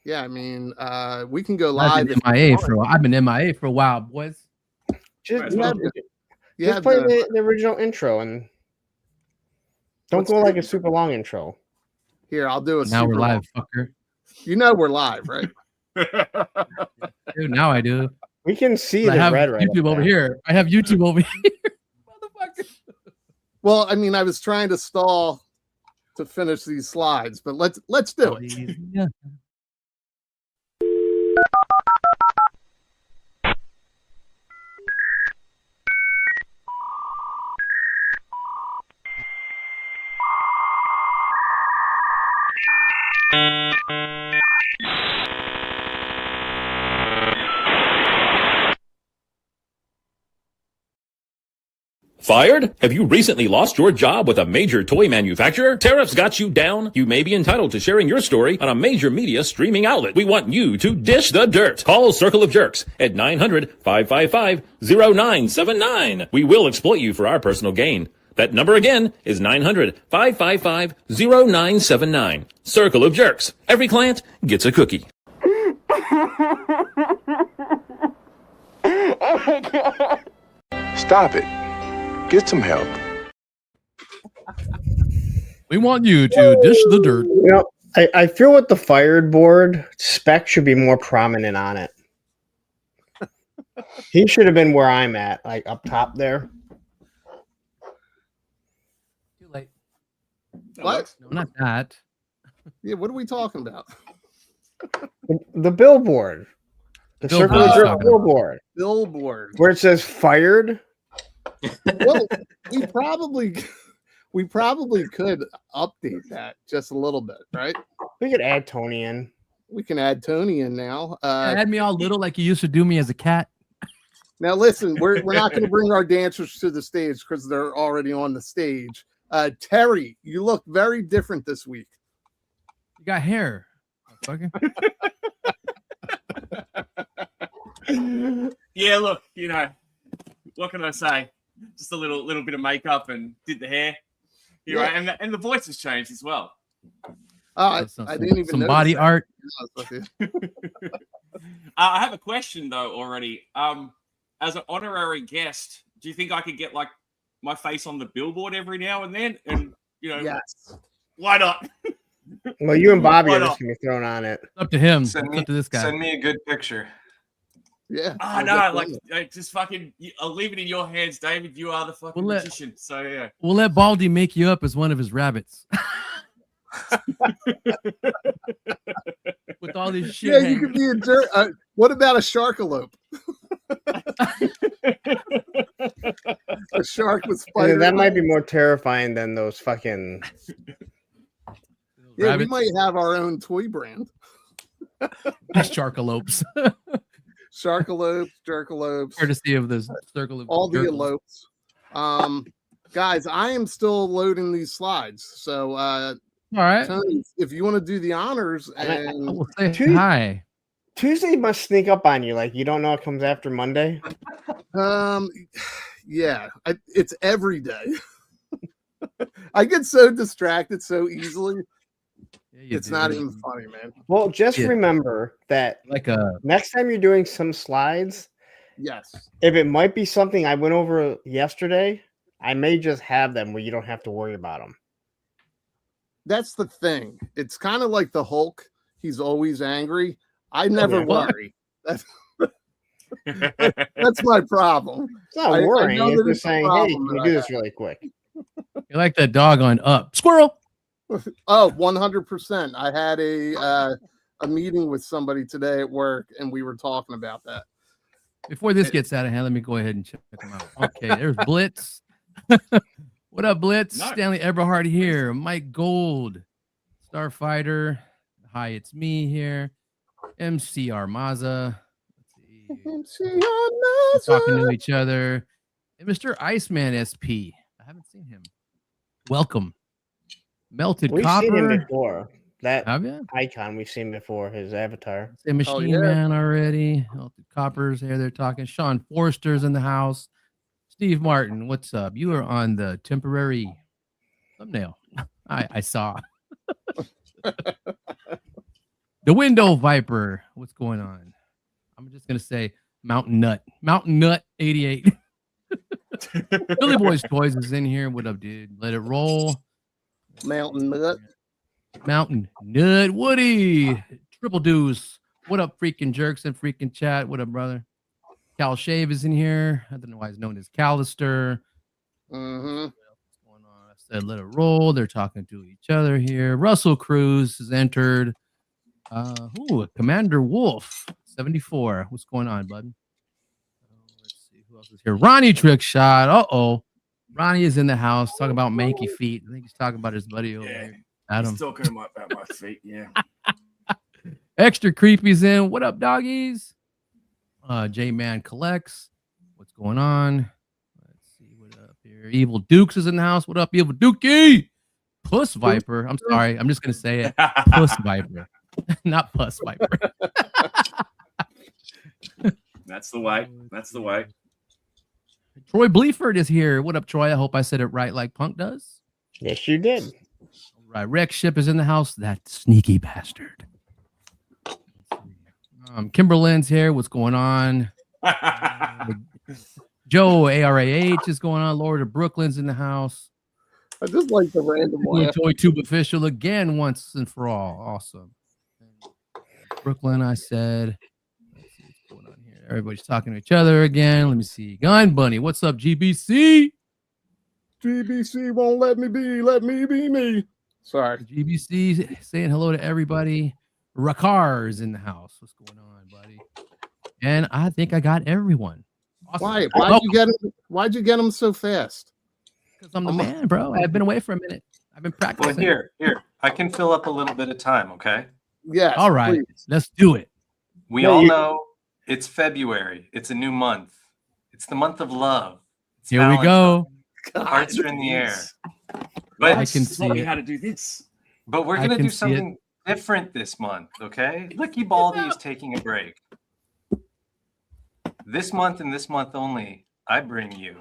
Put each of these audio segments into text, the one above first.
Yeah, I mean, we can go I've live. been MIA for a while. I've been MIA for a while, boys. Just the play the original intro and don't go like a super long intro. Here, I'll do a Now we're super live, long. fucker. You know we're live, right? Dude, now I do. We can see I the have red right YouTube up over there. here. I have YouTube over here. Motherfucker. Well, I mean, I was trying to stall to finish these slides, but let's do it. Yeah. Fired? Have you recently lost your job with a major toy manufacturer? Tariffs got you down? You may be entitled to sharing your story on a major media streaming outlet. We want you to dish the dirt. Call Circle of Jerkz at 900-555-0979. We will exploit you for our personal gain. That number again is 900-555-0979. Circle of Jerkz. Every client gets a cookie. Stop it. Get some help. We want you to dish the dirt. You know, I feel with the fired board, Spec should be more prominent on it. He should have been where I'm at, like up top there. Too late. What? No, not that. Yeah, what are we talking about? The billboard. The Billboard. Circle of Jerk billboard. Billboard. Where it says fired. Well, we probably could update that just a little bit, right? We could add Tony in. We can add Tony in now. Add me all little like you used to do me as a cat. Now, listen, we're not going to bring our dancers to the stage because they're already on the stage. Terry, you look very different this week. You got hair. Fucking. Yeah, look, you know, what can I say? Just a little bit of makeup and did the hair. Right? And the voice has changed as well. I didn't even some notice body that. art. I have a question though already. As an honorary guest, do you think I could get like my face on the billboard every now and then? And you know, Yes. Why not? Well, you and Bobby Why are not? just gonna be thrown on it. It's up to him. Send It's me, up to this guy. send me a good picture. Yeah. Oh no, like just fucking. I'll leave it in your hands, David. You are the fucking magician. So yeah, We'll let Baldy make you up as one of his rabbits. With all this shit. Yeah, you could be a jerk. What about a sharkalope? A shark with spiders. That might be more terrifying than those fucking. Yeah, rabbits. we might have our own toy brand. Sharkalopes. Sharkalopes, jerkalopes. Courtesy of the circle of all the Jerkz. elopes. Guys, I am still loading these slides. So All right. Tony, if you want to do the honors and We'll say hi. Tuesday must sneak up on you, like you don't know it comes after Monday. yeah, it's every day. I get so distracted so easily. Yeah, It's not even funny, man. Well, just Yeah. remember that like a next time you're doing some slides, Yes. if it might be something I went over yesterday, I may just have them where you don't have to worry about them. That's the thing. It's kind of like the Hulk. He's always angry. I never yeah. worry. That's my problem. It's not I worrying. know It's that just it's a saying, hey, problem can that you do I this really quick? you're like that dog on Up. Squirrel. Oh, 100%. I had a meeting with somebody today at work, and we were talking about that. Before this gets out of hand, let me go ahead and check them out. Okay, there's Blitz. What up, Blitz? No. Stanley Eberhard here. Mike Gold. Starfighter. Hi, it's me here. MC Armaza. Let's see. We're talking to each other. And Mr. Iceman SP. I haven't seen him. Welcome. Melted We've Copper. seen him before. That Have you? icon we've seen before, his avatar. Say Machine yeah. Man already. Melted Coppers here. They're talking. Sean Forster's in the house. Steve Martin, what's up? You are on the temporary thumbnail. I saw. The window viper. What's going on? I'm just gonna say Mountain Nut 88. Billy Boys Toys is in here. What up, dude? Let it roll. Mountain Nut. Mountain Nut. Woody. Triple Deuce. What up, freaking Jerkz and freaking chat? What up, brother? Cal Shave is in here. I don't know why he's known as Callister. Mm-hmm. What's going on? I said let it roll. They're talking to each other here. Russell Cruz has entered. Commander Wolf 74. What's going on, bud? Let's see who else is here. Ronnie Trick Shot. Ronnie is in the house talking about manky feet. I think he's talking about his buddy over here. Adam. He's talking about my feet. Yeah. Extra Creepy's in. What up, doggies? J-Man Collects. What's going on? Let's see what up here. Evil Dukes is in the house. What up, Evil Dukey? Puss Viper. I'm sorry. I'm just going to say it. Puss Viper. Not Puss Viper. That's the way. That's the way. Troy Bleeford is here. What up, Troy? I hope I said it right like Punk does. Yes, you did. All right. Rex Ship is in the house. That sneaky bastard. Kimberly's here. What's going on? Joe ARAH is going on. Lord of Brooklyn's in the house. I just like the random one. Toy Tube official again once and for all. Awesome. Brooklyn, I said. Let's see what's going on here. Everybody's talking to each other again. Let me see. Gun Bunny, what's up, GBC? GBC won't let me be. Let me be me. Sorry. GBC saying hello to everybody. Rakar's in the house. What's going on, buddy? And I think I got everyone. Awesome. Why'd you get them so fast? Because I'm the man, bro. I've been away for a minute. I've been practicing. Well, here. I can fill up a little bit of time, okay? Yes. All right. Please. Let's do it. We all know it's February. It's a new month. It's the month of love. It's Here we go. God, hearts are in the air. But I can see how to do this. But we're gonna do something different this month, okay? Licky Baldy is taking a break. This month and this month only, I bring you.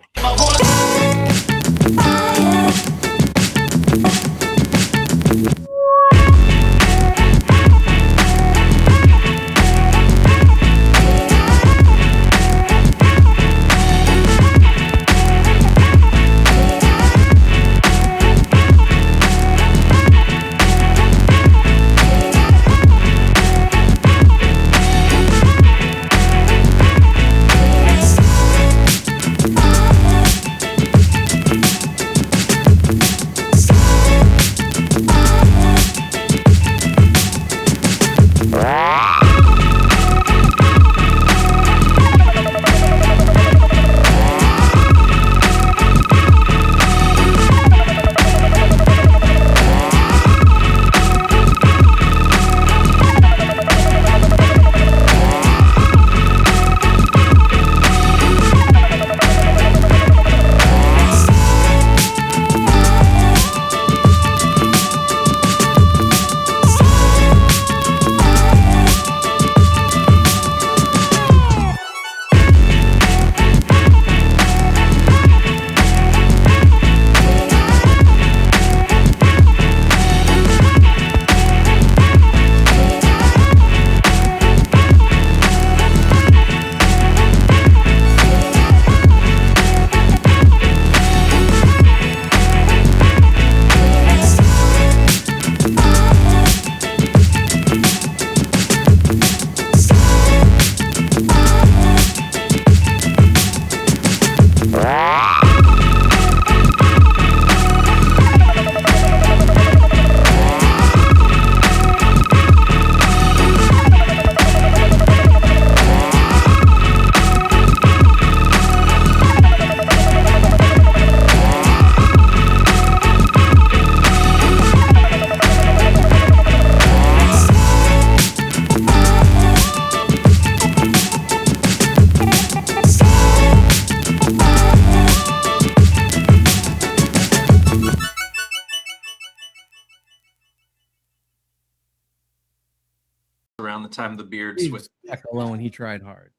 Around the time the beard switched. Alone, he tried hard.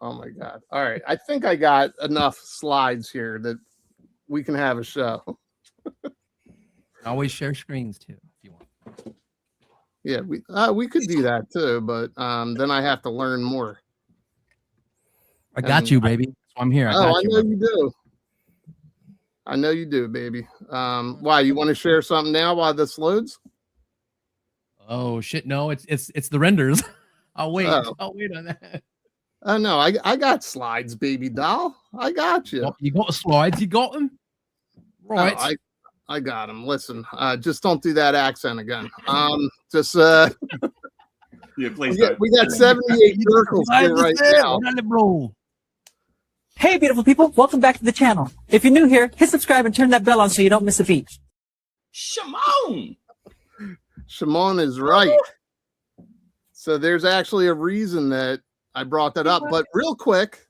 Oh my God. All right. I think I got enough slides here that we can have a show. Always share screens too, if you want. Yeah, we could do that too, but then I have to learn more. I got you, baby. So I'm here. I know brother. you do. I know you do, baby. Why, you want to share something now while this loads? Oh shit! No, it's the renders. I'll wait. Oh. I'll wait on that. Oh no, I got slides, baby doll. I got you. You got the slides. You got them. Right. Oh, I got him. Listen, just don't do that accent again. Just Yeah, please. we got 78 circles here right now. Hey, beautiful people. Welcome back to the channel. If you're new here, hit subscribe and turn that bell on so you don't miss a beat. Shimon! Shimon is right. So there's actually a reason that I brought that up. But real quick,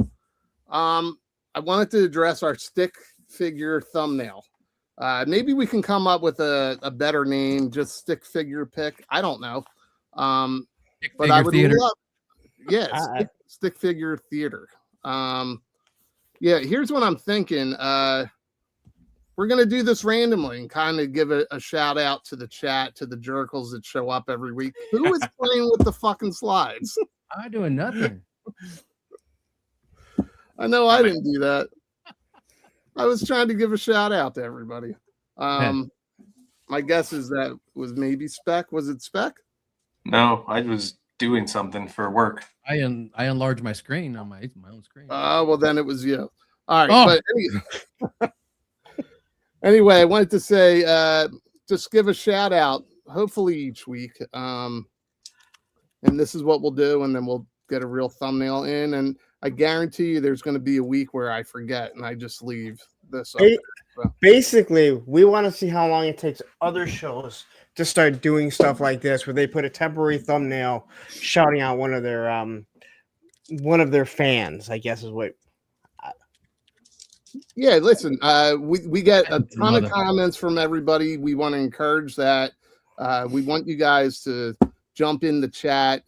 I wanted to address our stick figure thumbnail. Maybe we can come up with a better name, just stick figure pick. I don't know. But I would love, stick figure theater. Yeah, here's what I'm thinking. We're going to do this randomly and kind of give a shout out to the chat, to the Jerkz that show up every week. Who is playing with the fucking slides? I'm doing nothing. I know I didn't do that. I was trying to give a shout out to everybody. My guess is that was maybe Spec. Was it Spec? No, I was doing something for work. I enlarged my screen on my own screen. Well, then it was you. All right. But anyway, I wanted to say, just give a shout out, hopefully each week. And this is what we'll do. And then we'll get a real thumbnail in. And I guarantee you there's going to be a week where I forget and I just leave this up there, so. Basically, we want to see how long it takes other shows to start doing stuff like this, where they put a temporary thumbnail shouting out one of their fans, I guess is what. Yeah, listen, we get a ton of comments from everybody. We want to encourage that. We want you guys to jump in the chat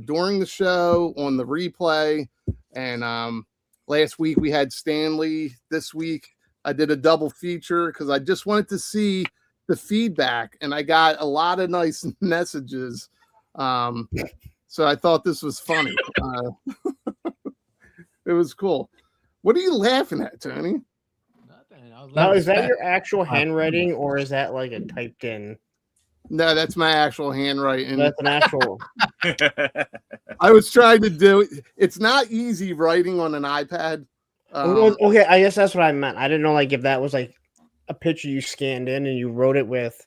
during the show, on the replay. And last week we had Stanley. This week I did a double feature because I just wanted to see the feedback, and I got a lot of nice messages. So I thought this was funny. It was cool. What are you laughing at, Tony? Nothing. Now, is that your actual handwriting, or is that like a typed in? No, that's my actual handwriting. That's an actual. I was trying to do it. It's not easy writing on an iPad. Okay, I guess that's what I meant. I didn't know like if that was like a picture you scanned in and you wrote it with,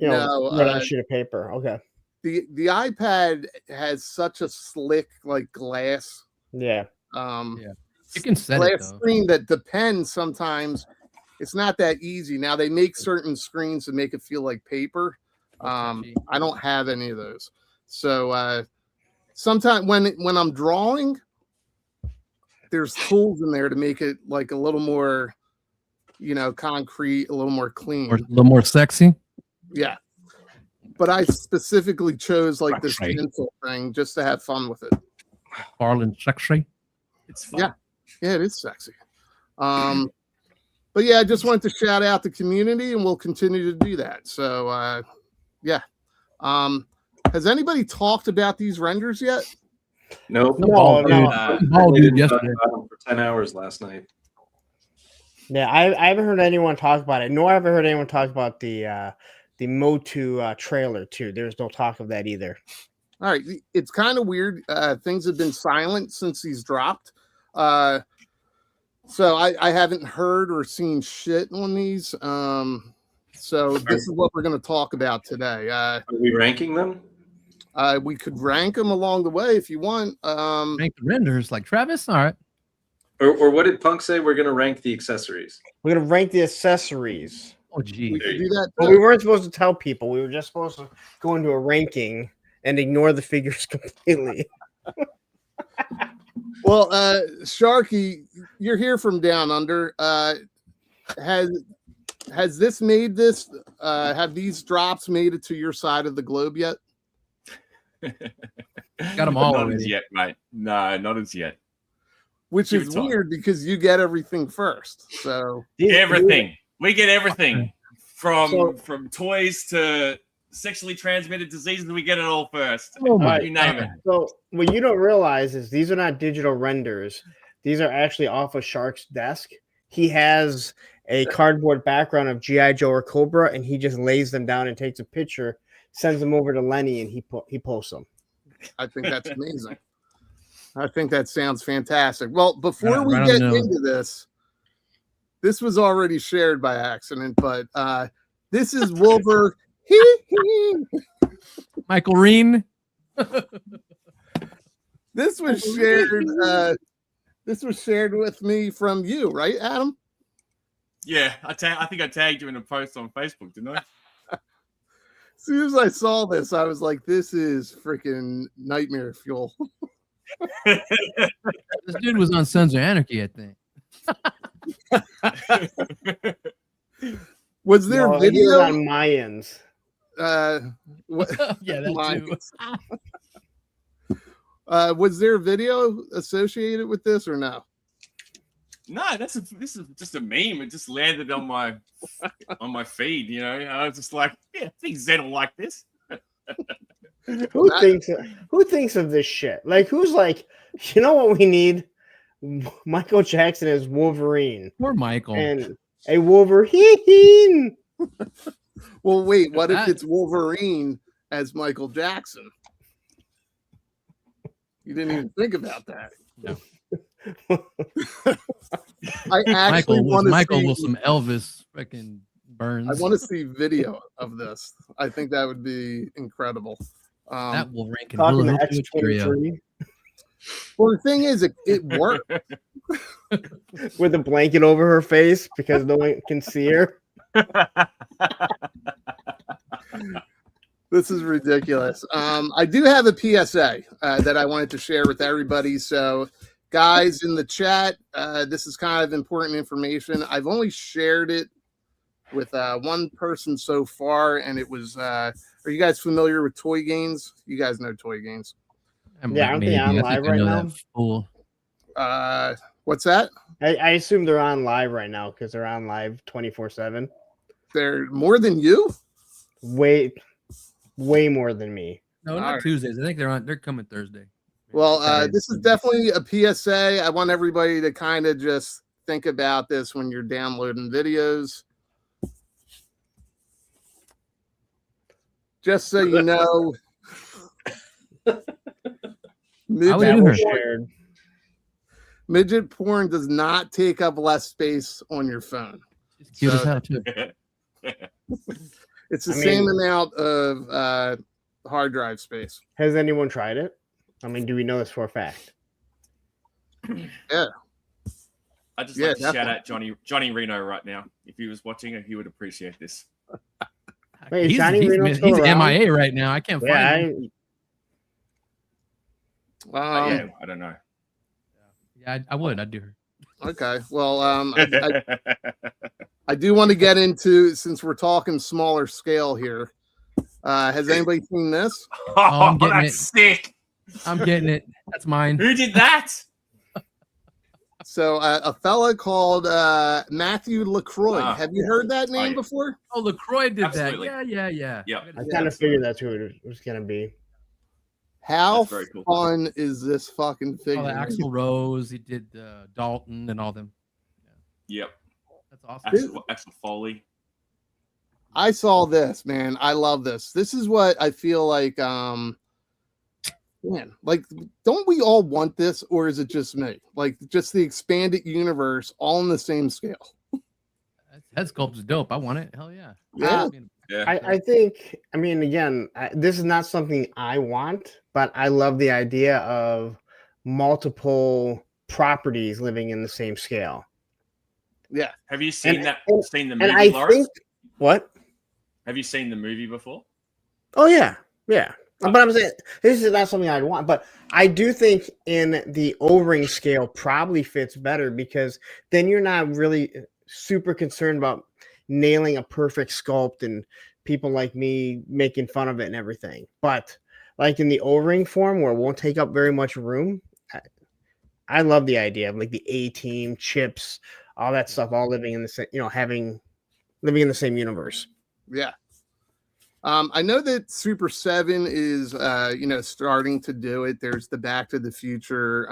on a sheet of paper. Okay. The iPad has such a slick like glass. Yeah. You can set glass it though. screen that depends sometimes. It's not that easy. Now they make certain screens to make it feel like paper. I don't have any of those. So sometimes when I'm drawing, there's tools in there to make it like a little more, concrete, a little more clean, Or a little more sexy. Yeah. But I specifically chose like this pencil thing just to have fun with it. Farland sexy. It's fun. Yeah, it is sexy. But yeah, I just wanted to shout out the community, and we'll continue to do that. So yeah. Has anybody talked about these renders yet? Nope. No. Dude, yesterday. For 10 hours last night. Yeah, I haven't heard anyone talk about it, nor have I heard anyone talk about the Motu trailer too. There's no talk of that either. All right, it's kind of weird. Things have been silent since he's dropped. So I haven't heard or seen shit on these. So this is what we're going to talk about today. Are we ranking them? We could rank them along the way if you want. Rank the renders like Travis. All right. Or what did Punk say? We're going to rank the accessories. We're gonna rank the accessories. Oh, gee. We could do that. But we weren't supposed to tell people. We were just supposed to go into a ranking and ignore the figures completely. Well, Sharky, you're here from down under. Has this made this? Have these drops made it to your side of the globe yet? Got them all Not already. as yet, mate. No, not as yet. Which Give is it time. weird because you get everything first. So Everything. We get everything from So- toys to sexually transmitted diseases, we get it all first. Oh my You name it. So what you don't realize is these are not digital renders. These are actually off of Shark's desk. He has a cardboard background of G.I. Joe or Cobra, and he just lays them down and takes a picture, sends them over to Lenny, and he posts them. I think that's amazing. I think that sounds fantastic. Well, before we get into this was already shared by accident, but this is Wolver. Michael Reen. This was shared. This was shared with me from you, right, Adam? Yeah, I think I tagged you in a post on Facebook, didn't I? As soon as I saw this, I was like, "This is freaking nightmare fuel." This dude was on Sons of Anarchy, I think. Was there video on Mayans? Yeah, that too. Was there video associated with this or no? No, this is just a meme. It just landed on my feed. You know, I was just like, yeah, I think Zen will like this. Who thinks of this shit? Like, who's like, you know what we need? Michael Jackson as Wolverine. Poor Michael. And a Wolverine. Well, wait, what if it's Wolverine as Michael Jackson? You didn't even think about that. No. I actually want to Michael see with some Elvis freaking burns. I want to see video of this. I think that would be incredible. That will rank in Talking hula to hoop area. X23 Well, the thing is, it worked. with a blanket over her face because no one can see her. This is ridiculous. I do have a PSA that I wanted to share with everybody. So, guys in the chat, this is kind of important information. I've only shared it with one person so far, and it was. Are you guys familiar with Toy Gains? You guys know Toy Gains. Yeah, aren't they on live right now? What's that? I assume they're on live right now because they're on live 24/7. They're more than you? Way more than me. No, not right. Tuesdays. I think they're coming Thursday. Well, this is definitely a PSA. I want everybody to kind of just think about this when you're downloading videos. Just so you know, midget porn does not take up less space on your phone. It's cute as hell, too. It's the same amount of hard drive space. Has anyone tried it? I mean, do we know this for a fact? Yeah. I just like to shout out Johnny Reno right now. If he was watching it, he would appreciate this. Wait, he's MIA right now. I can't find him. Yeah, I don't know. Yeah, I would. I'd do her. Okay. Well, I do want to get into, since we're talking smaller scale here. Has anybody seen this? Oh, that's sick. I'm getting it. That's mine. Who did that? So a fella called Matthew LaCroix. Have you heard that name before? Oh, LaCroix did Absolutely. that. Yeah. I kind of figured that's who it was going to be. How fun is this fucking figure? Oh, Axl Rose. He did Dalton and all them. Yeah. Yep. That's awesome. Axl Foley. I saw this, man. I love this. This is what I feel like. Man, like, don't we all want this, or is it just me? Like, just the expanded universe, all on the same scale. Head sculpt is dope. I want it. Hell yeah. Yeah. I think, I mean, again, this is not something I want, but I love the idea of multiple properties living in the same scale. Yeah. Have you seen seen the and movie, Lawrence? What? Have you seen the movie before? Oh, yeah. Yeah. But I'm saying this is not something I'd want, but I do think in the O-ring scale probably fits better because then you're not really super concerned about nailing a perfect sculpt and people like me making fun of it and everything. But like in the O-ring form where it won't take up very much room, I love the idea of like the A-Team, Chips, all that stuff, all living in the same, living in the same universe. Yeah. I know that Super 7 is, starting to do it. There's the Back to the Future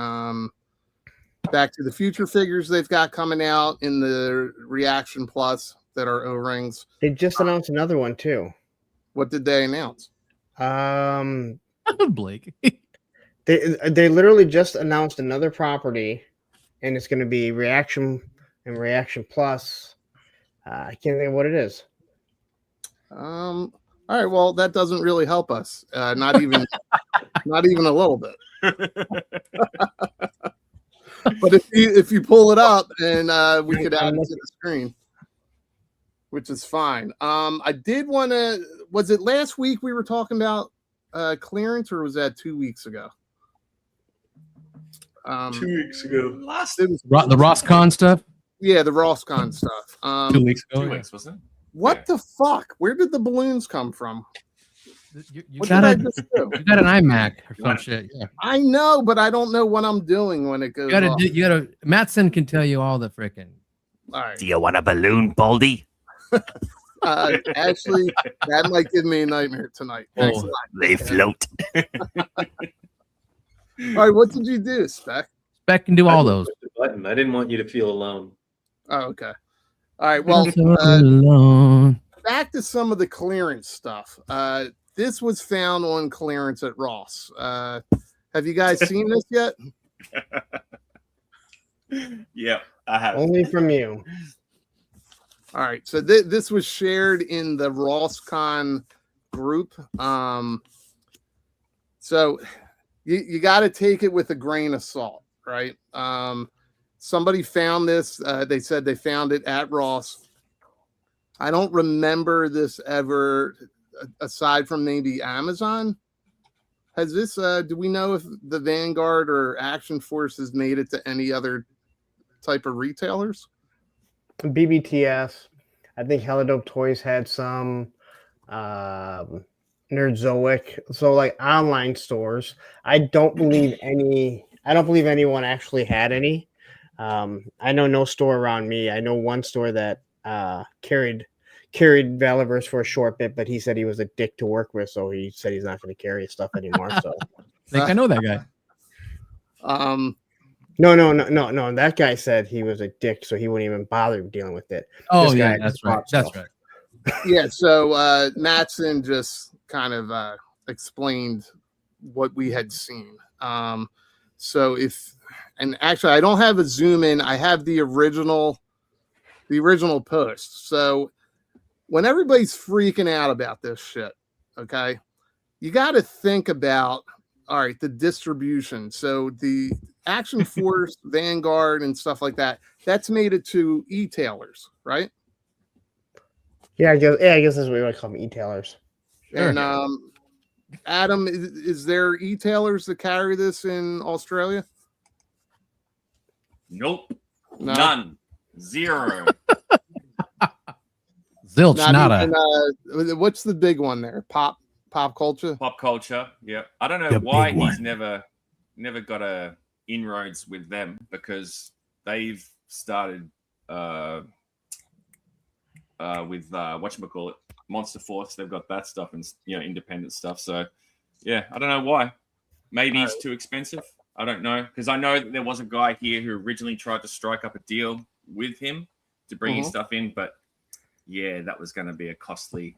figures they've got coming out in the Reaction Plus that are O-rings. They just announced another one too. What did they announce? Blake. They literally just announced another property, and it's going to be Reaction and Reaction Plus. I can't think of what it is. All right, well, that doesn't really help us. Not even a little bit. But if you pull it up, and we could add it to the screen, which is fine. I did want to. Was it last week we were talking about clearance, or was that 2 weeks ago? 2 weeks ago. The Rosscon stuff. Yeah, the Rosscon stuff. 2 weeks ago. 2 weeks, wasn't it? What the fuck? Where did the balloons come from? You What got did I a, just do? you got an iMac or some shit. Yeah. I know, but I don't know what I'm doing when it goes off. You gotta. Mattson can tell you all the freaking. All right. Do you want a balloon, Baldy? Actually, that might give me a nightmare tonight. Oh. Thanks a lot. They float. All right, what did you do, Spec? Spec can do all those. The button. I didn't want you to feel alone. Oh, okay. All right, well, Alone. back to some of the clearance stuff. This was found on clearance at Ross. Have you guys seen this yet? Yeah, I have. Only from you. All right, so this was shared in the Rosscon group. So you got to take it with a grain of salt, right? Somebody found this. They said they found it at Ross. I don't remember this ever, aside from maybe Amazon. Has this? Do we know if the Vanguard or Action Force has made it to any other type of retailers? BBTS. I think Helidope Toys had some. Nerdzoic. So like online stores. I don't believe anyone actually had any. I know no store around me. I know one store that carried Valiverse for a short bit, but he said he was a dick to work with, so he said he's not going to carry his stuff anymore. So I think I know that guy. No. That guy said he was a dick, so he wouldn't even bother dealing with it. Oh, This yeah, guy that's just right. bought That's stuff. right. Yeah, so Mattson just kind of explained what we had seen. So actually I don't have a zoom in. I have the original post. So when everybody's freaking out about this shit, okay, you got to think about, all right, the distribution. So the Action Force, Vanguard, and stuff like that, that's made it to e-tailers, right? Yeah, I guess that's what we would call them, e-tailers. Sure. And Adam, is there e-tailers that carry this in Australia? Nope. No. None. Zero. Zilch, Not nada. even, what's the big one there? Pop culture. Pop culture. Yeah. I don't know The why big he's one. never got a inroads with them, because they've started with whatchamacallit, Monster Force. They've got that stuff and independent stuff. So yeah, I don't know why. Maybe it's too expensive. I don't know, because I know that there was a guy here who originally tried to strike up a deal with him to bring his stuff in, but yeah, that was going to be a costly.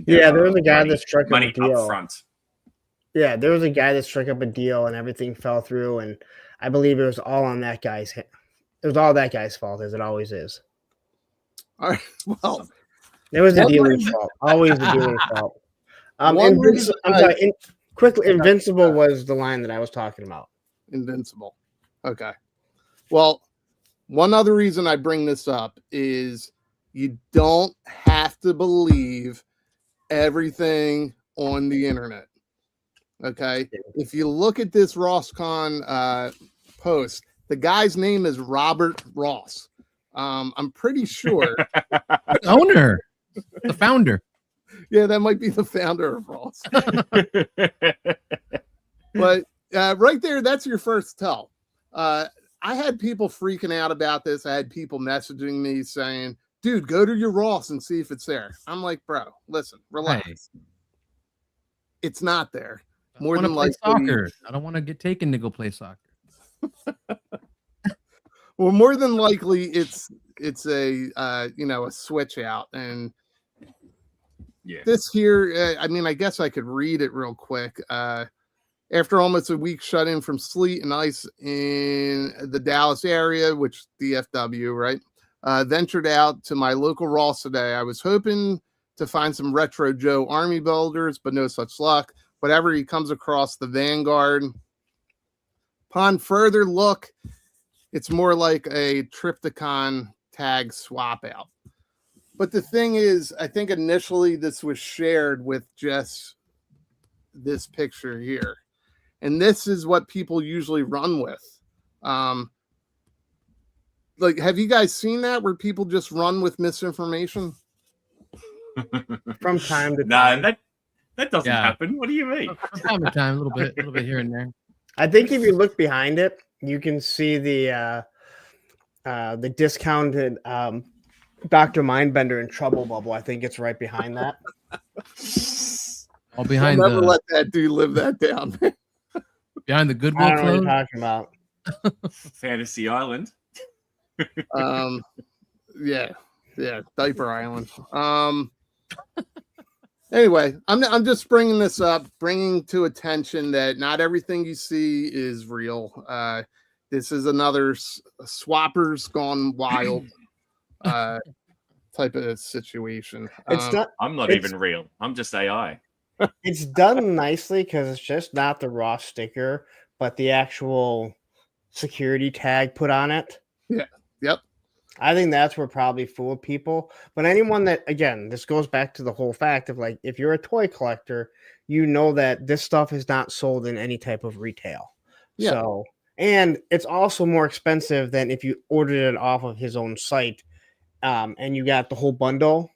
Yeah, there was a guy that struck up a money deal. up front. Yeah, there was a guy that struck up a deal and everything fell through, and I believe it was all on that guy's. It was all that guy's fault, as it always is. All right. Well, It was the One dealer's reason- fault. Always the dealer's fault. One reason Quickly, Invincible was the line that I was talking about. Invincible. Okay. Well, one other reason I bring this up is you don't have to believe everything on the internet. Okay. If you look at this Rosscon post, the guy's name is Robert Ross. I'm pretty sure. The owner, the founder. Yeah, that might be the founder of Ross. But right there, that's your first tell. I had people freaking out about this. I had people messaging me saying, dude, go to your Ross and see if it's there. I'm like, bro, listen, relax. Hey. It's not there. More than play soccer. I don't want to get taken to go play soccer. Well, more than likely, it's a a switch out, and this here. I mean, I guess I could read it real quick. After almost a week shut in from sleet and ice in the Dallas area, which DFW, right? Ventured out to my local Ross today. I was hoping to find some retro Joe Army builders, but no such luck. Whatever he comes across, the Vanguard. Upon further look, it's more like a Trypticon tag swap out. But the thing is, I think initially this was shared with just this picture here. And this is what people usually run with. Like, have you guys seen that where people just run with misinformation? From time to time. No, that doesn't happen. What do you mean? From time to time, a little bit here and there. I think if you look behind it, you can see the discounted Dr. Mindbender and Trouble Bubble. I think it's right behind that. All behind I'll never let that dude live that down. Behind the Goodwill I don't know what clone? you're talking about. Fantasy Island. Yeah, Diaper Island. Anyway, I'm just bringing this up, bringing to attention that not everything you see is real. This is another swappers gone wild type of situation. I'm not even real. I'm just AI. It's done nicely because it's just not the raw sticker, but the actual security tag put on it. Yeah. Yep. I think that's where probably fooled people. But anyone that, again, this goes back to the whole fact of like, if you're a toy collector, you know that this stuff is not sold in any type of retail. Yeah. So, and it's also more expensive than if you ordered it off of his own site and you got the whole bundle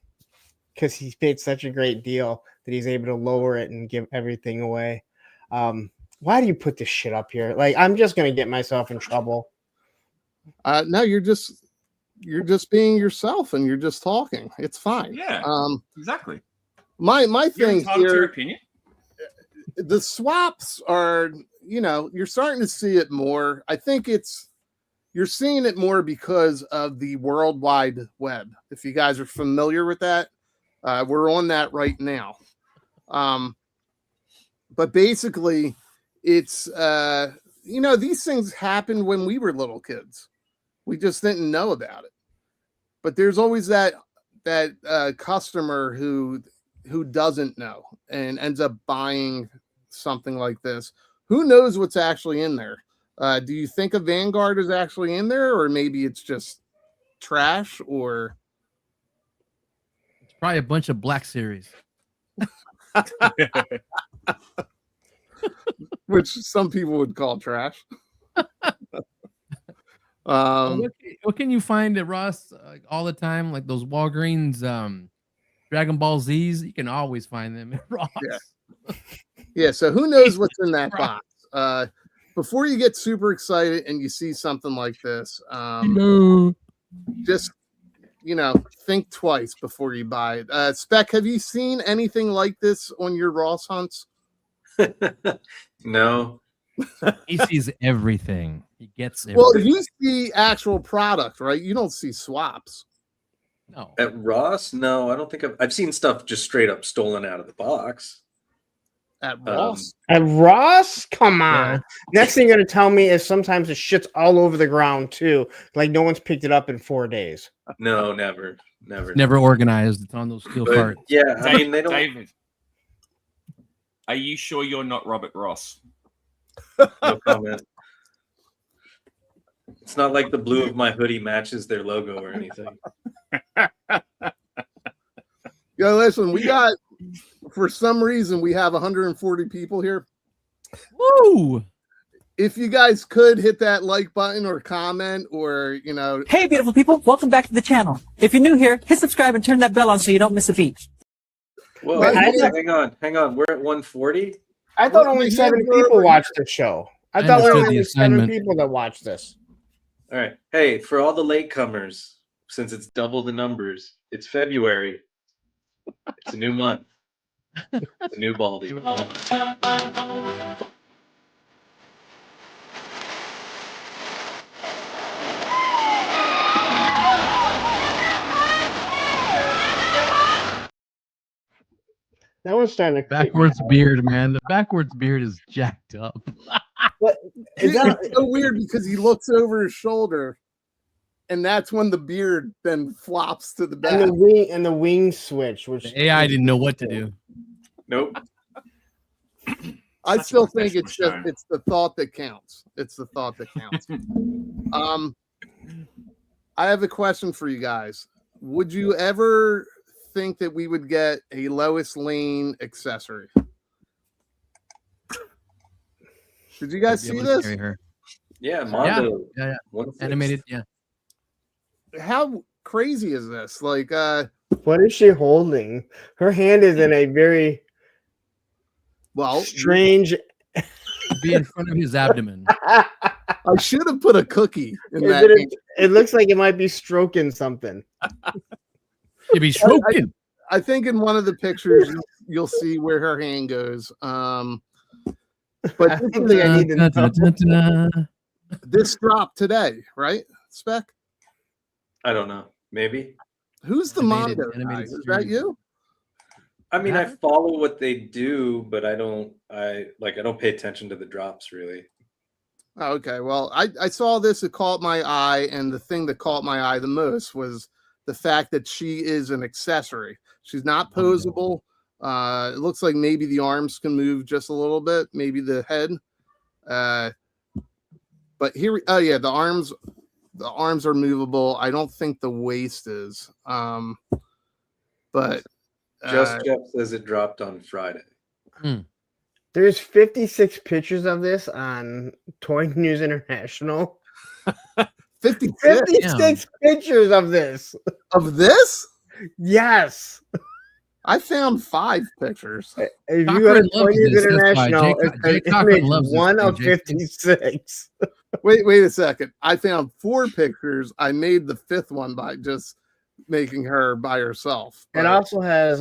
because he paid such a great deal that he's able to lower it and give everything away. Why do you put this shit up here? Like, I'm just going to get myself in trouble. No, you're just being yourself and you're just talking. It's fine. Yeah, exactly. My thing entitled to your here, opinion. the swaps are, you're starting to see it more. I think you're seeing it more because of the World Wide Web. If you guys are familiar with that, we're on that right now. But basically, it's these things happened when we were little kids. We just didn't know about it. But there's always that customer who doesn't know and ends up buying something like this. Who knows what's actually in there? Do you think a Vanguard is actually in there, or maybe it's just trash, or it's probably a bunch of Black Series. Which some people would call trash. What can you find at Ross all the time? Like those Walgreens Dragon Ball Zs, you can always find them at Ross. Yeah. So who knows what's in that box? Before you get super excited and you see something like this, just think twice before you buy it. Spec, have you seen anything like this on your Ross hunts? No. He sees everything. He gets everything. Well, you see actual product, right? You don't see swaps. No. At Ross? No, I don't think I've seen stuff just straight up stolen out of the box. At Ross? At Ross? Come on. Yeah. Next thing you're going to tell me is sometimes the shit's all over the ground, too. Like no one's picked it up in 4 days. No, never. It's never organized. It's on those steel carts. Yeah, I mean, they don't... David, are you sure you're not Robert Ross? No comment. It's not like the blue of my hoodie matches their logo or anything. Yo, listen, for some reason, we have 140 people here. Woo! If you guys could hit that like button or comment or, Hey, beautiful people. Welcome back to the channel. If you're new here, hit subscribe and turn that bell on so you don't miss a beat. Whoa, hang on. We're at 140? I thought only 7 people watched the show. I thought there were only 7 people that watched this. All right. Hey, for all the latecomers, since it's double the numbers. It's February. It's a new month. It's a new Baldy. That one's starting to creep me Backwards out. beard, man. The backwards beard is jacked up. What is that? It's so weird because he looks over his shoulder, and that's when the beard then flops to the back. And the wing switch, which The AI didn't know what to do. Nope. I Such a still think it's professional just show. it's the thought that counts. It's the thought that counts. I have a question for you guys. Would you ever think that we would get a Lois Lane accessory? Did you guys Be able see to this? carry her. Yeah, Mondo. Yeah. 1/6. Animated, yeah. How crazy is this? Like, what is she holding? Her hand is in a very well, strange. Be in front of his abdomen. I should have put a cookie in that. It looks like it might be stroking something. You'd be stroking. I think in one of the pictures you'll see where her hand goes. But I think I need to know. this dropped today, right? Spec? I don't know. Maybe. Who's the Animated- Mondo guy? animated Is that series. you? I mean, I Yeah. follow what they do, but I don't pay attention to the drops really. Oh, okay. Well, I saw this, it caught my eye, and the thing that caught my eye the most was the fact that she is an accessory. She's not posable. It looks like maybe the arms can move just a little bit, maybe the head. But here, oh yeah, the arms are movable. I don't think the waist is. But Just Jeff says it dropped on Friday. There's 56 pictures of this on Toy News International. 56 pictures of this. Of this? Yes. I found 5 pictures. If you go to Toy News International, Jay it's Cochran image loves this one thing, of Jay. 56. Wait a second. I found 4 pictures. I made the 5th one by just making her by herself. It also has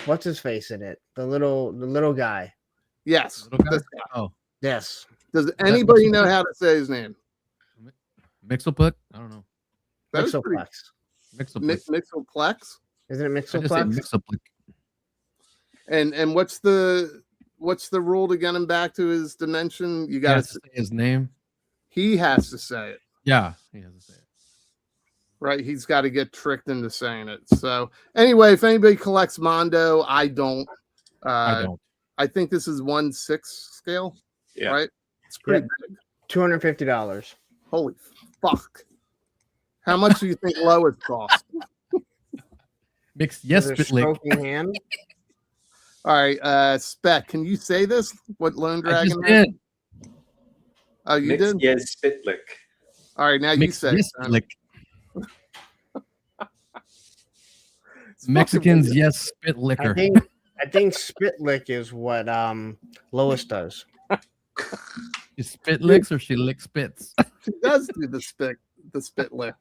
what's his face in it? The little guy. Yes. Little guy? This guy. Oh, Yes. Does anybody know how to say his name? Mixelput? I don't know. That was pretty- Mixoplex. Mixoplex. Isn't it I just say Mixoplex? Mixelput. And what's the rule to get him back to his dimension? You You got got to. to say his name. He has to say it, Yeah, he has to say it. right? He's got to get tricked into saying it. So anyway, if anybody collects Mondo, I don't. I don't. I think this is 1/6 scale, Yeah. right? It's pretty big. $250. Holy fuck! How much do you think Lois cost? Mixed yes, Is it a Spitlick. stroking hand? All right, Spec, can you say this? What Lone I just Dragon? is? did. Oh, you Mixed did. yes Spitlick. All right, now you Mixed say. it, yes, son. Spitlick. It's Mexicans, fucking- yes, spit liquor. I think Spitlick is what Lois does. She spit licks or she licks spits. She does do the spit lick,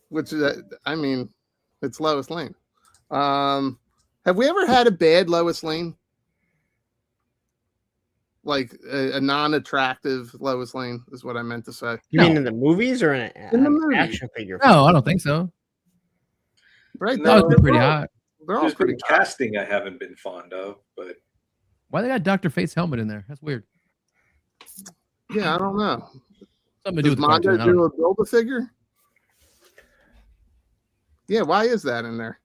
which is, I mean, it's Lois Lane. Have we ever had a bad Lois Lane? Like a non-attractive Lois Lane is what I meant to say. You mean in the movies or in In the an movie. action figure? No, I don't think so. Right? No, That would be pretty they're all- hot. They're all There's pretty been hot. casting I haven't been fond of, but Why they got Dr. Fate's helmet in there? That's weird. Yeah, I don't know. Something to do Does with the Mondo cartoon. I don't do know. a Build-A-Figure? Yeah, why is that in there?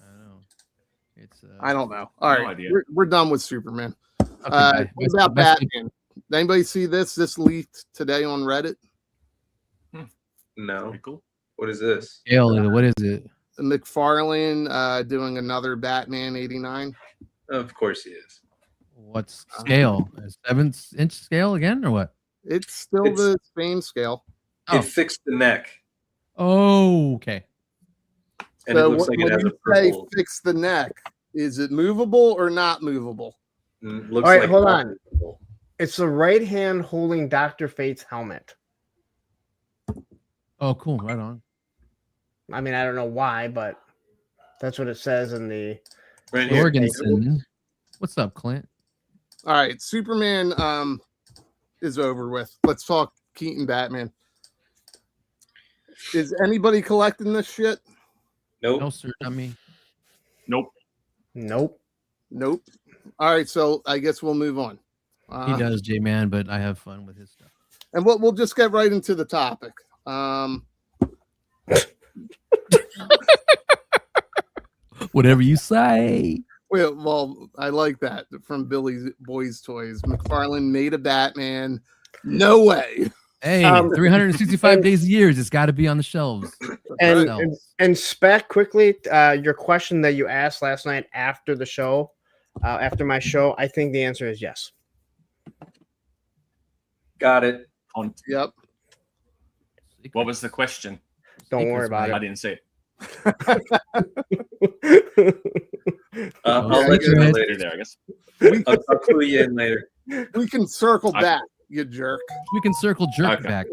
I don't know. It's I don't know. All right, idea. we're done with Superman. okay, bye. What about Batman? Anybody see this? This leaked today on Reddit. no. Pretty cool. What is this? Scale, what is it? McFarlane doing another Batman 89. Of course he is. What's scale? A 7-inch scale again, or what? It's still It's- the same scale. Oh. It fixed the neck, Oh, okay. and So it looks like when it has a you say purple. fix the neck, is it movable or not movable? Looks All right, like hold not on. purple. It's the right hand holding Dr. Fate's helmet. Oh, cool. Right on. I mean, I don't know why, but that's what it says in the Right here. Jorgensen. What's up, Clint? All right, Superman is over with. Let's talk Keaton Batman. Is anybody collecting this shit? Nope. No, sir. Not me. Nope. Nope. Nope. All right, so I guess we'll move on. He does, J-Man, but I have fun with his stuff. And we'll just get right into the topic. Whatever you say. Well, I like that from Billy's Boys Toys. McFarlane made a Batman. No way. Hey, 365 days a year. It's got to be on the shelves. And Spec, quickly, your question that you asked last night after the show, after my show, I think the answer is yes. Got it. Yep. What was the question? Don't worry about I it. didn't see it. I'll let you know later. There, I guess. I'll clue you in later. We can circle back, you jerk. We can circle jerk back.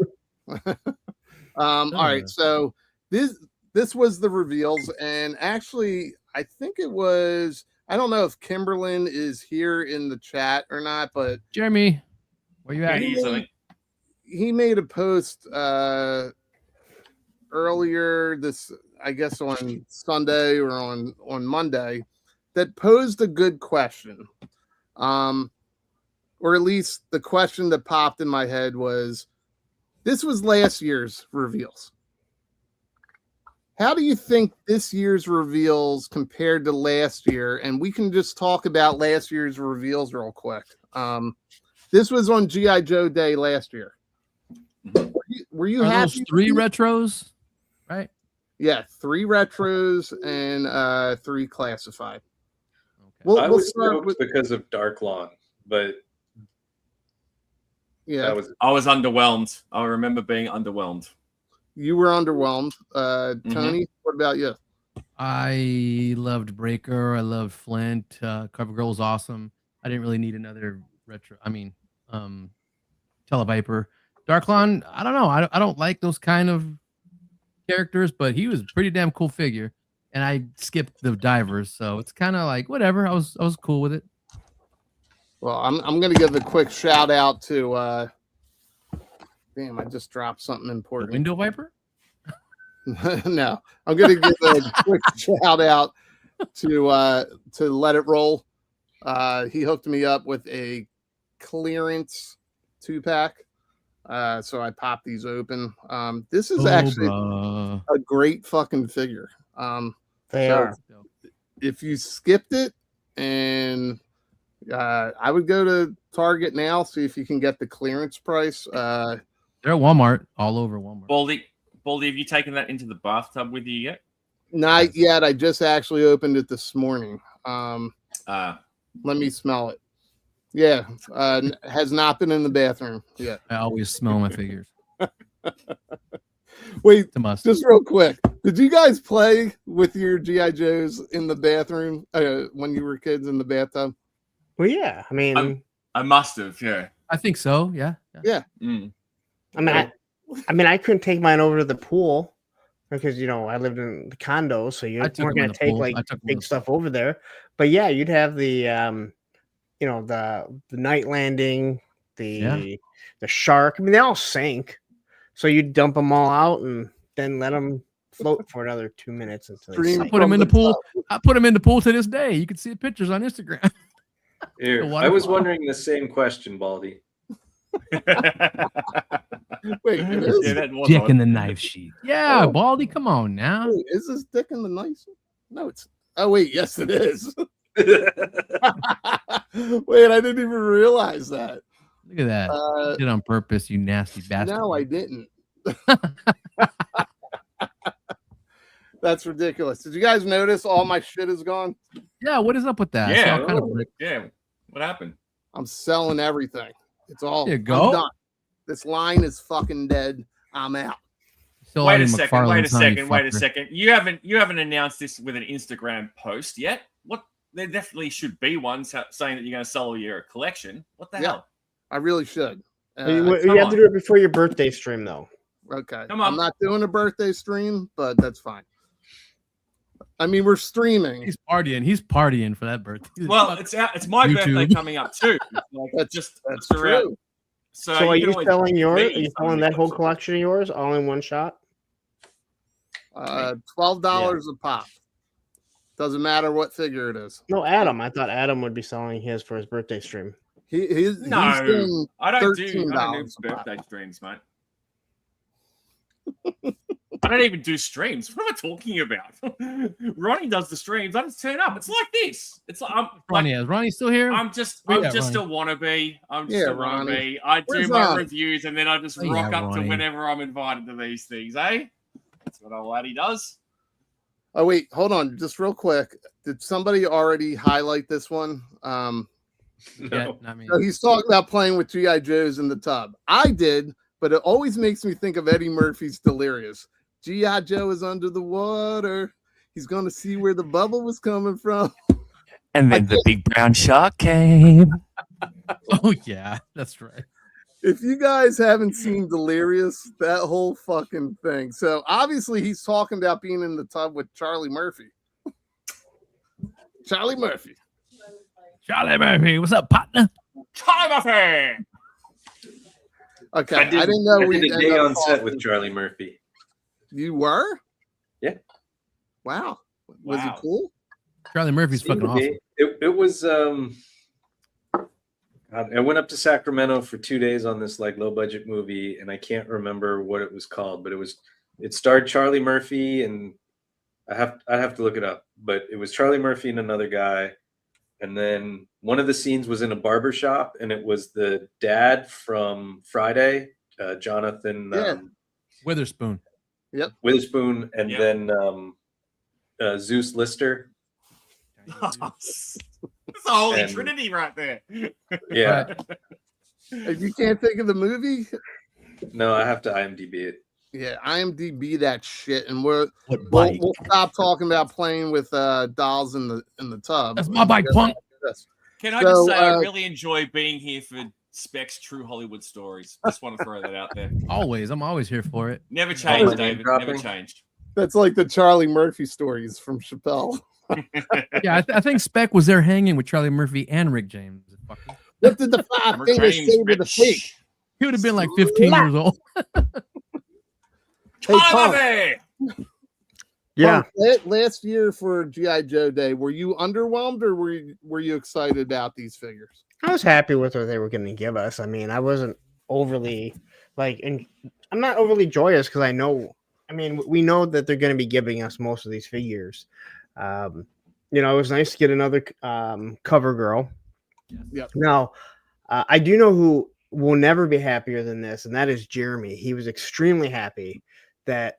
All right, so this was the reveals, and actually, I think it was. I don't know if Kimberlyn is here in the chat or not, but Jeremy, where you at? He made a post earlier this, I guess, on Sunday or on Monday, that posed a good question. Or at least the question that popped in my head was, this was last year's reveals. How do you think this year's reveals compared to last year? And we can just talk about last year's reveals real quick. This was on G.I. Joe Day last year. Were you happy? Those 3 retros, right? Yeah, 3 retros and 3 classified. Okay. I was stoked because of Dark Lawn, but yeah, I was underwhelmed. I remember being underwhelmed. You were underwhelmed. Tony, what about you? I loved Breaker. I loved Flint. CoverGirl was awesome. I didn't really need another retro. I mean, Televiper. Darklon, I don't know. I don't like those kind of characters, but he was a pretty damn cool figure. And I skipped the divers, so it's kind of like whatever. I was cool with it. Well, I'm gonna give a quick shout out to damn, I just dropped something important. The Window Viper? No, I'm gonna give a quick shout out to Let It Roll. He hooked me up with a clearance 2-pack. So I popped these open. This is actually a great fucking figure. They are. If you skipped it, and I would go to Target now, see if you can get the clearance price. They're at Walmart, all over Walmart. Baldy, have you taken that into the bathtub with you yet? Not yet. I just actually opened it this morning. Let me smell it. Yeah, has not been in the bathroom yet. I always smell my figures. Wait, just real quick. Did you guys play with your G.I. Joes in the bathroom when you were kids in the bathtub? Well, yeah. I mean, I must have. Yeah, I think so. Yeah. Mm. I mean, I couldn't take mine over to the pool because I lived in the condo, so you weren't going to take like big stuff over there. But yeah, you'd have the the night landing, the shark. I mean, they all sank, so you dump them all out and then let them float for another 2 minutes until they I put them in the pool. I put them in the pool to this day. You can see the pictures on Instagram. Here, I was wondering the same question, Baldy. Wait, dick in the knife sheath. Yeah, Baldy, come on now. Wait, is this dick in the knife? No, it's. Oh wait, yes, it is. Wait, I didn't even realize that. Look at that. You did it on purpose, you nasty bastard. No, I didn't. That's ridiculous. Did you guys notice all my shit is gone? Yeah, what is up with that? Yeah. What happened? I'm selling everything. It's all. There you go. I'm done. This line is fucking dead. I'm out. Wait a second. You haven't announced this with an Instagram post yet. What? There definitely should be one saying that you're going to sell your collection. What the hell? I really should. You have to do it before your birthday stream, though. Okay. Come on. I'm not doing a birthday stream, but that's fine. I mean, we're streaming. He's partying. He's partying for that birthday. Well, it's my birthday coming up too. Like, that's around. true. So are you can always selling yours? me Are you selling something that whole else. collection of yours all in one shot? $12 a pop. Doesn't matter what figure it is. No, Adam. I thought Adam would be selling his for his birthday stream. He's No, doing I don't do $13 a pop. birthday streams, mate. I don't even do streams. What am I talking about? Ronnie does the streams. I just turn up. It's like this. It's like Ronnie, is Ronnie still here? I'm just Ronnie? a wannabe. I'm just a Ronnie. wannabe. I do Where's my Ronnie? reviews and then I just Oh, rock yeah, up to Ronnie. whenever I'm invited to these things, eh? That's what old laddie does. Oh wait, hold on, just real quick. Did somebody already highlight this one? Yeah, No. I mean, So he's talking about playing with GI Joes in the tub. I did, but it always makes me think of Eddie Murphy's Delirious. GI Joe is under the water. He's going to see where the bubble was coming from. And then the big brown shark came. oh yeah, that's right. If you guys haven't seen Delirious, that whole fucking thing. So obviously he's talking about being in the tub with Charlie Murphy. Charlie Murphy. Charlie Murphy, what's up, partner? Charlie Murphy! Okay, I I didn't know I we did a day on set with Charlie Murphy. You were? Yeah. Wow. Was Wow. it cool? Charlie Murphy's Seemed fucking to be. awesome. It was I went up to Sacramento for 2 days on this like low budget movie, and I can't remember what it was called, but it starred Charlie Murphy, and I'd have to look it up, but it was Charlie Murphy and another guy, and then one of the scenes was in a barber shop, and it was the dad from Friday, Jonathan Yeah. Witherspoon. Witherspoon, and Yep. then Zeus Lister. It's a holy And- trinity right there. Yeah, If you can't think of the movie, no, I have to IMDb it. yeah, IMDb that shit, and we'll bike? stop talking about playing with dolls in the tub. That's my bike, punk. Can I So, just say I uh, really enjoy being here for Spec's True Hollywood Stories. Just want to throw that out there. Always, I'm always here for it. Never changed, name David. Never dropping. changed. That's like the Charlie Murphy stories from Chappelle. Yeah, I think Spec was there hanging with Charlie Murphy and Rick James. Fucker. What did the five Rick fingers James, say to the bitch. fake? He would have been like 15 years old. Hey, Punk, Murphy! Yeah. Punk, last year for GI Joe Day, were you underwhelmed or were you excited about these figures? I was happy with what they were going to give us. I mean, I wasn't overly I'm not overly joyous because we know that they're going to be giving us most of these figures. It was nice to get another cover girl. Yep. Now, I do know who will never be happier than this, and that is Jeremy. He was extremely happy that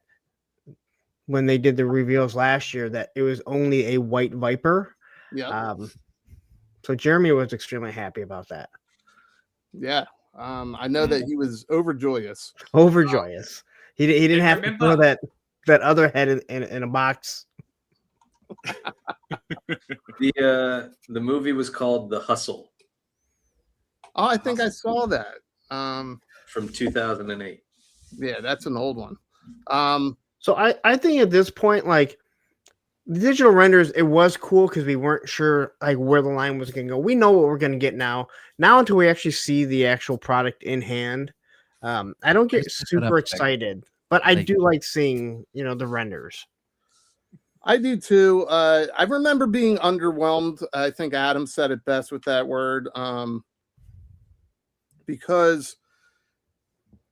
when they did the reveals last year, that it was only a white Viper. Yeah. So Jeremy was extremely happy about that. Yeah. I know that he was overjoyous. Overjoyous. He didn't have to remember- throw that other head in a box. The movie was called The Hustle Oh, I think I saw that. from 2008. Yeah, that's an old one. So I think at this point, like the digital renders, it was cool because we weren't sure like where the line was going to go. We know what we're going to get now. Now until we actually see the actual product in hand, I don't get Just set up, super like- excited, but I like- do like seeing the renders. I do too. I remember being underwhelmed. I think Adam said it best with that word. Because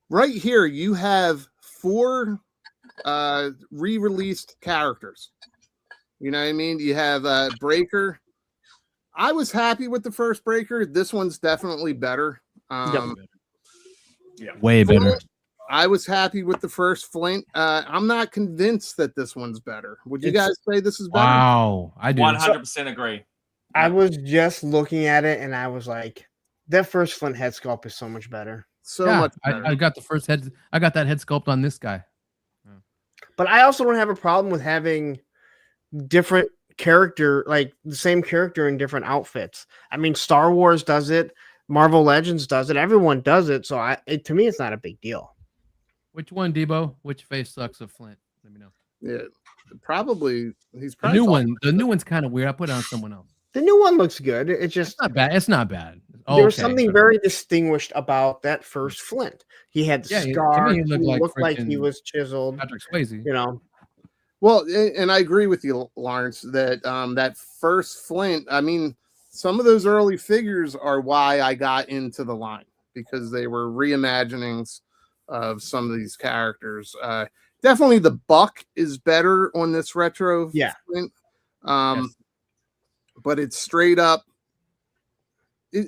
right here you have 4 re-released characters. You know what I mean? You have Breaker. I was happy with the first Breaker. This one's definitely better. Way better. I was happy with the first Flint. I'm not convinced that this one's better. Would you It's- guys say this is better? Wow, I do. 100% agree. I was just looking at it and I was like, that first Flint head sculpt is so much better. So Yeah, much better. I got the first head. I got that head sculpt on this guy. But I also don't have a problem with having different character, like the same character in different outfits. I mean, Star Wars does it, Marvel Legends does it, everyone does it. So to me, it's not a big deal. Which one, Debo? Which face sucks of Flint? Let me know. Yeah, probably. He's The probably new one. The new one's kind of weird. I put it on someone else. The new one looks good. It's just It's not bad. It's not bad. there was something very distinguished about that first Flint. He had Yeah, to me, scars. he looked like he freaking was chiseled. Patrick Swayze. You know. Well, and I agree with you, Lawrence, that that first Flint. I mean, some of those early figures are why I got into the line, because they were reimaginings of some of these characters. Definitely, the Buck is better on this retro Flint. Yes. But it's straight up.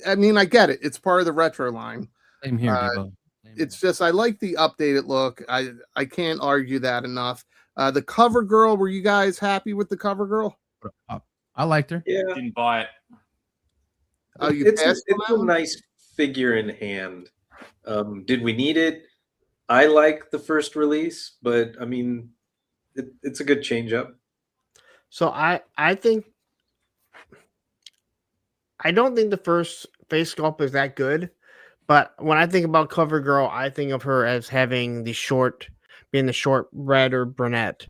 I mean, I get it. It's part of the retro line. Same here, Debo. It's just I like the updated look. I can't argue that enough. The cover girl, were you guys happy with the cover girl? I liked her. Yeah, Didn't buy it. Oh, you it's passed on that a one? nice figure in hand. Did we need it? I like the first release, but I mean, it's a good change up. So I think I don't think the first face sculpt is that good, but when I think about Cover Girl, I think of her as having being the short red or brunette.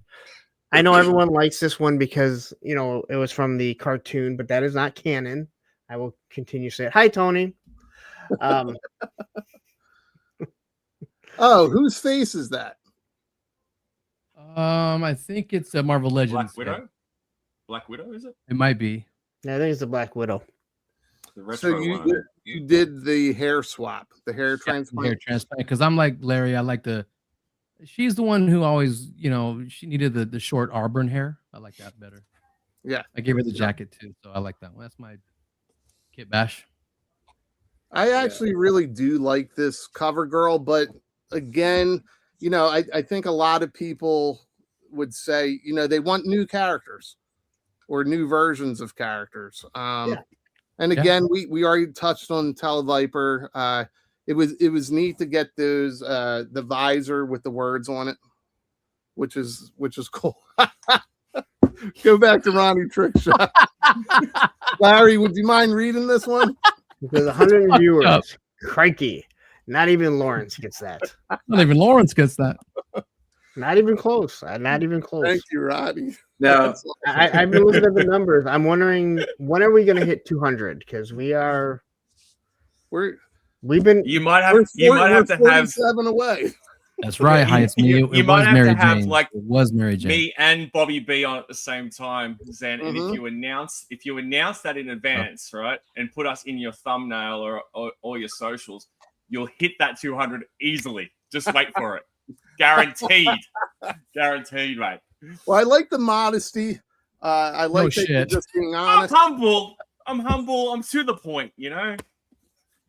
I know everyone likes this one because it was from the cartoon, but that is not canon. I will continue to say it. Hi, Tony. Oh, whose face is that? I think it's a Marvel Legends. Black Widow. Black Widow, is it? It might be. Yeah, I think it's the Black Widow. The retro So one. you did the hair swap, the hair transplant. Hair transplant. Because I'm like Larry. I like she's the one who always, she needed the short auburn hair. I like that better. Yeah. I gave her the jacket too, so I like that one. That's my Kit Bash. I actually really do like this cover girl, but again, I think a lot of people would say, they want new characters or new versions of characters. And again, we already touched on Televiper. It was neat to get those the visor with the words on it, which is cool. Go back to Ronnie Trickshot. Larry, would you mind reading this one? Because 100 viewers, crikey. Not even Lawrence gets that. Not even Lawrence gets that. Not even close. Not even close. Thank you, Rodney. Now, I've been looking at the numbers. I'm wondering, when are we going to hit 200? Because we've been. You might have to have 7 away. That's right. Hi, it's me. You It might was have Mary to have Jane. like It was Mary Jane. me and Bobby B on at the same time, Zen. And if you announce that in advance, right, and put us in your thumbnail or your socials, you'll hit that 200 easily. Just wait for it. Guaranteed. Guaranteed, mate. Well, I like the modesty. I like that you're just being honest. I'm humble. I'm to the point,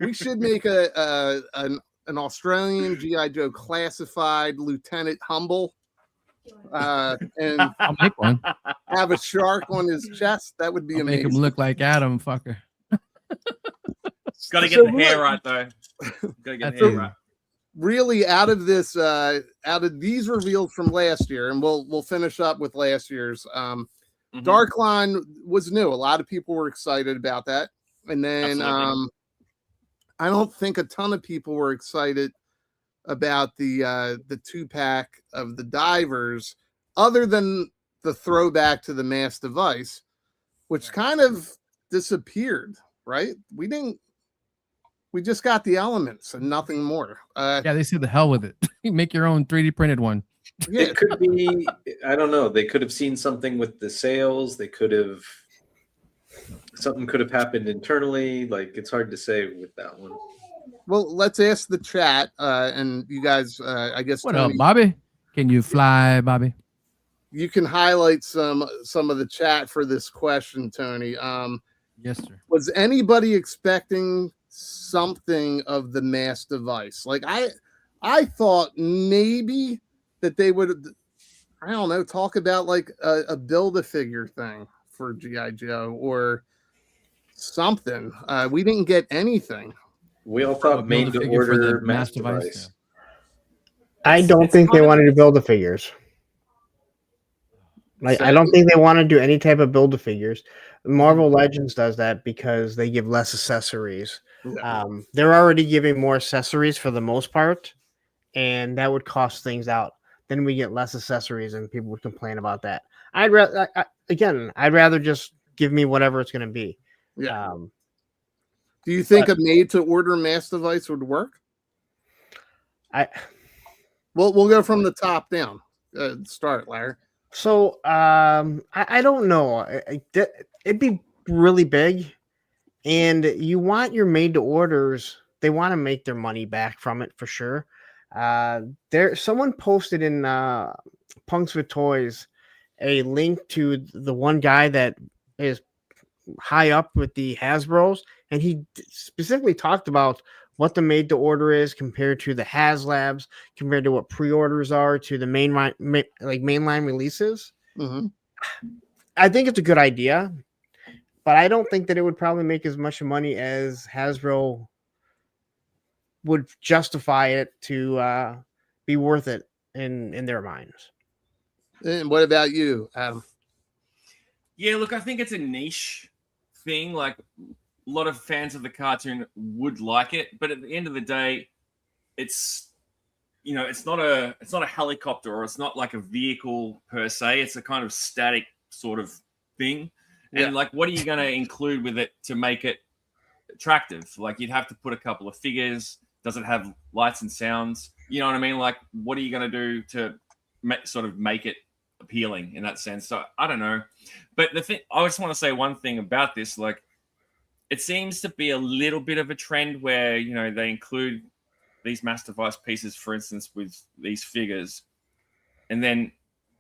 We should make an Australian G.I. Joe classified Lieutenant Humble, and I'll make one. have a shark on his chest. That would be I'll amazing. make him look like Adam, fucker. Got to get the hair right, though. Got to get the hair right. Really, out of these reveals from last year, and we'll finish up with last year's. Darkline was new. A lot of people were excited about that, and then I don't think a ton of people were excited about the 2-pack of the divers, other than the throwback to the mass device, which kind of disappeared. Right? We just got the elements and nothing more. Yeah, they said the hell with it. Make your own 3D printed one. Yeah. it could be, I don't know. They could have seen something with the sales. Something could have happened internally. Like, it's hard to say with that one. Well, let's ask the chat, and you guys. I guess. What Tony, up, Bobby? Can you fly, Bobby? You can highlight some of the chat for this question, Tony. Yes, sir. Was anybody expecting something of the mass device? Like I thought maybe that they would, I don't know, talk about like a Build-A-Figure thing for G.I. Joe or something. We didn't get anything. We all thought made to Build-A-Figure for order the mass mass device, device. I don't think they wanted to build the figures. Like, I don't think they want to do any type of build the figures. Marvel Legends does that because they give less accessories. They're already giving more accessories for the most part, and that would cost things out. Then we get less accessories, and people would complain about that. I'd rather just give me whatever it's going to be. Yeah. Do you think a made-to-order mass device would work? We'll go from the top down. Start, Larry. So I don't know. It'd be really big, and you want your made-to-orders. They want to make their money back from it for sure. Someone posted in Punks with Toys a link to the one guy that is high up with the Hasbros, and he specifically talked about what the made to order is compared to the HasLabs, compared to what pre-orders are to the mainline releases. Mm-hmm. I think it's a good idea, but I don't think that it would probably make as much money as Hasbro would justify it to be worth it in their minds. And what about you, Adam? Yeah, look, I think it's a niche thing. Like, a lot of fans of the cartoon would like it, but at the end of the day, it's not a helicopter, or it's not like a vehicle per se. It's a kind of static sort of thing. And like, what are you going to include with it to make it attractive? Like, you'd have to put a couple of figures. Does it have lights and sounds? You know what I mean? Like, what are you going to do to sort of make it appealing in that sense? So I don't know. But the thing, I just want to say one thing about this. Like, it seems to be a little bit of a trend where, they include these mass device pieces, for instance, with these figures, and then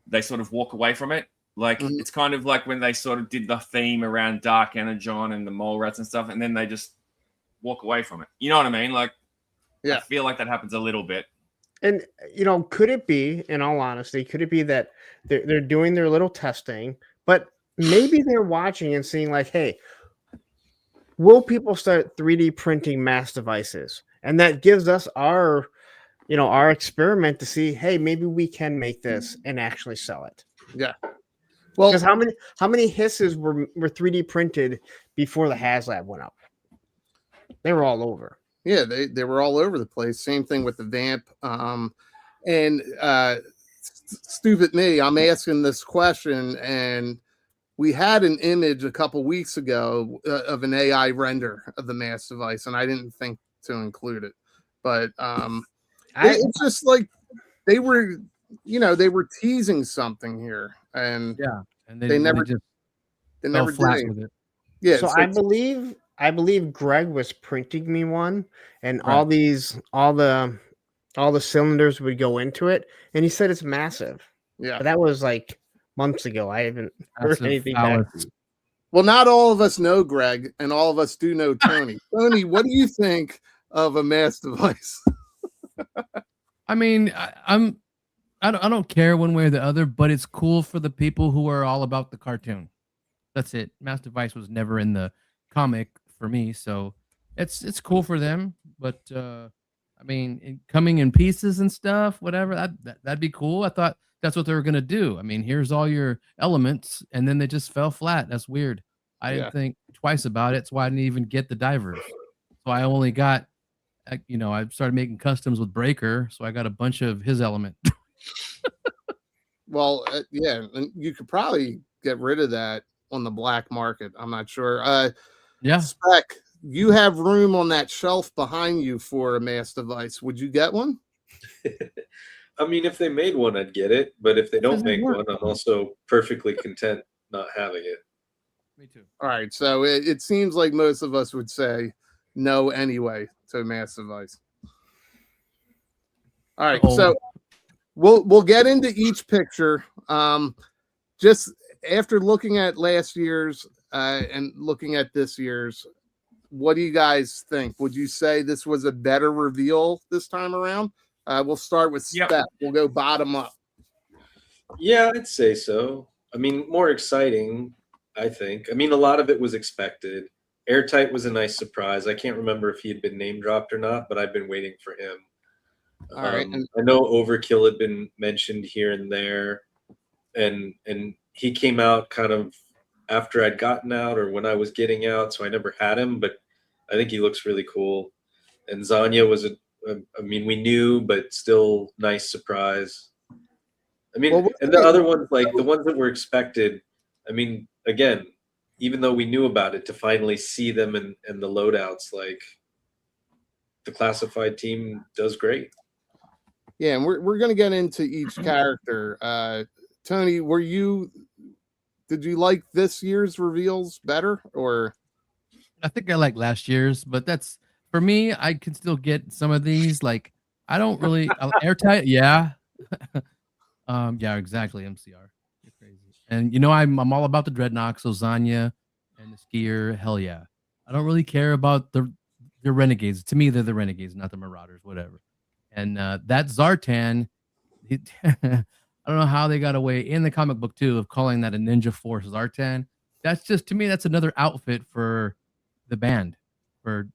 they sort of walk away from it. Like, it's kind of like when they sort of did the theme around Dark Energon and the mole rats and stuff, and then they just walk away from it. You know what I mean? Like, I feel like that happens a little bit. And, could it be, in all honesty, could it be that they're doing their little testing, but maybe they're watching and seeing like, hey, will people start 3D printing mass devices? And that gives us our experiment to see, hey, maybe we can make this and actually sell it. Yeah. Well, because how many hisses were 3D printed before the HasLab went up? They were all over. Yeah, they were all over the place. Same thing with the Vamp. Stupid me, I'm asking this question, and we had an image a couple weeks ago of an AI render of the mass device, and I didn't think to include it. But it's just like they were teasing something here, and they never did it. Yeah, so I believe Greg was printing me one, and all the cylinders would go into it, and he said it's massive. Yeah, but that was like months ago. I haven't heard anything back. Well, not all of us know Greg, and all of us do know Tony. Tony, what do you think of a mass device? I mean, I don't care one way or the other, but it's cool for the people who are all about the cartoon. That's it. Mass device was never in the comic for me, so it's cool for them. But I mean, coming in pieces and stuff, whatever, that'd be cool. I thought that's what they were gonna do. I mean, here's all your elements, and then they just fell flat. That's weird. I didn't think twice about it. That's why I didn't even get the divers. So I only got, I started making customs with Breaker, so I got a bunch of his element. Well, and you could probably get rid of that on the black market. I'm not sure. Spec, you have room on that shelf behind you for a mass device. Would you get one? I mean, if they made one, I'd get it. But if they don't make one, I'm also perfectly content not having it. Me too. All right. So it seems like most of us would say no anyway to a mass device. All right. So we'll get into each picture. Just after looking at last year's and looking at this year's, what do you guys think? Would you say this was a better reveal this time around? We'll start with Spec. We'll go bottom up. Yeah, I'd say so. I mean, more exciting, I think. I mean, a lot of it was expected. Airtight was a nice surprise. I can't remember if he had been name dropped or not, but I've been waiting for him. All right. I know Overkill had been mentioned here and there, and he came out kind of after I'd gotten out or when I was getting out, so I never had him, but I think he looks really cool. And Zanya was I mean, we knew, but still nice surprise. I mean, Well, and the other ones, like the ones that were expected, I mean, again, even though we knew about it, to finally see them and the loadouts, like the classified team does great. Yeah, and we're gonna get into each character. Tony, did you like this year's reveals better, or? I think I like last year's, but that's for me. I can still get some of these. Like I don't really airtight. Yeah, yeah, exactly. MCR, you're crazy. And you know, I'm all about the dreadnoughts, so Zanya and the skier. Hell yeah. I don't really care about the renegades. To me, they're the renegades, not the marauders. Whatever. And that Zartan, I don't know how they got away in the comic book too of calling that a Ninja Force Zartan. That's just, to me, that's another outfit for the band. For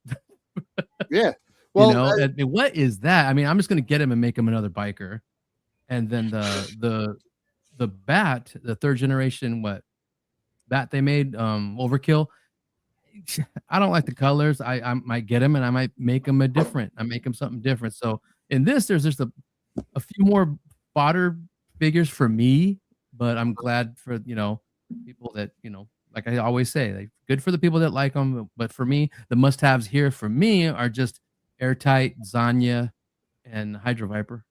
Yeah. Well, you know, I mean, what is that? I mean, I'm just gonna get him and make him another biker, and then the bat, the third generation bat they made, Overkill. I don't like the colors. I might get him and I might make him I make him something different. So in this, there's just a few more fodder figures for me, but I'm glad for, you know, people that, you know, like I always say, like, good for the people that like them. But for me, the must-haves here for me are just Airtight, Zanya, and Hydro Viper.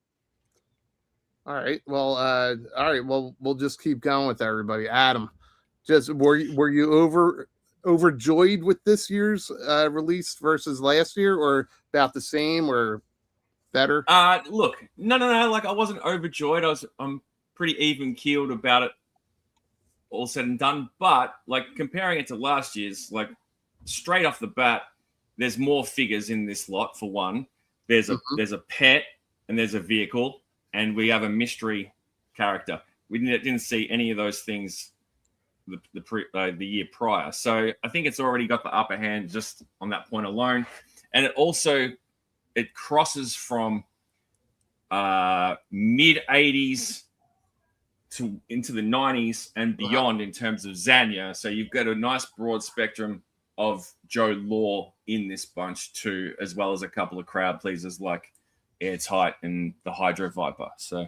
all right. Well, all right. Well, we'll just keep going with everybody. Adam, just were you overjoyed with this year's release versus last year, or about the same, or better? Look, no. Like, I wasn't overjoyed. I'm pretty even keeled about it, all said and done. But like comparing it to last year's, like straight off the bat, there's more figures in this lot. For one, there's a pet and there's a vehicle, and we have a mystery character. We didn't see any of those things the year prior. So I think it's already got the upper hand just on that point alone. And it crosses from mid 80s to into the 90s and beyond in terms of Zanya. So you've got a nice broad spectrum of Joe Law in this bunch too, as well as a couple of crowd pleasers like Airtight and the Hydro Viper. So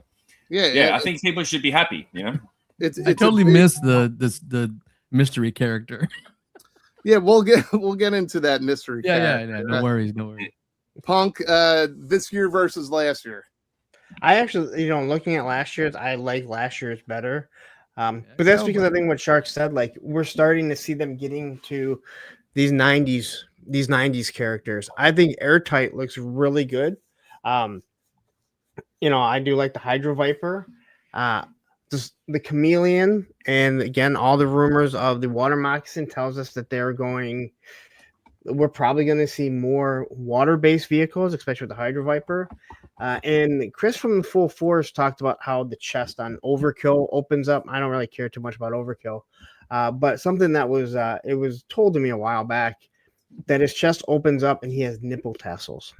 yeah, I think people should be happy, you know. I totally missed the mystery character. Yeah, we'll get into that mystery. Yeah. No worries. Punk, this year versus last year. I actually, you know, looking at last year's, I like last year's better. But that's because I think what Shark said, like we're starting to see them getting to these 90s characters. I think Airtight looks really good. You know, I do like the Hydro Viper. Just the Chameleon, and again, all the rumors of the Water Moccasin tells us that we're probably going to see more water-based vehicles, especially with the Hydro Viper. And Chris from the Full Force talked about how the chest on Overkill opens up. I don't really care too much about Overkill, but something that was it was told to me a while back that his chest opens up and he has nipple tassels.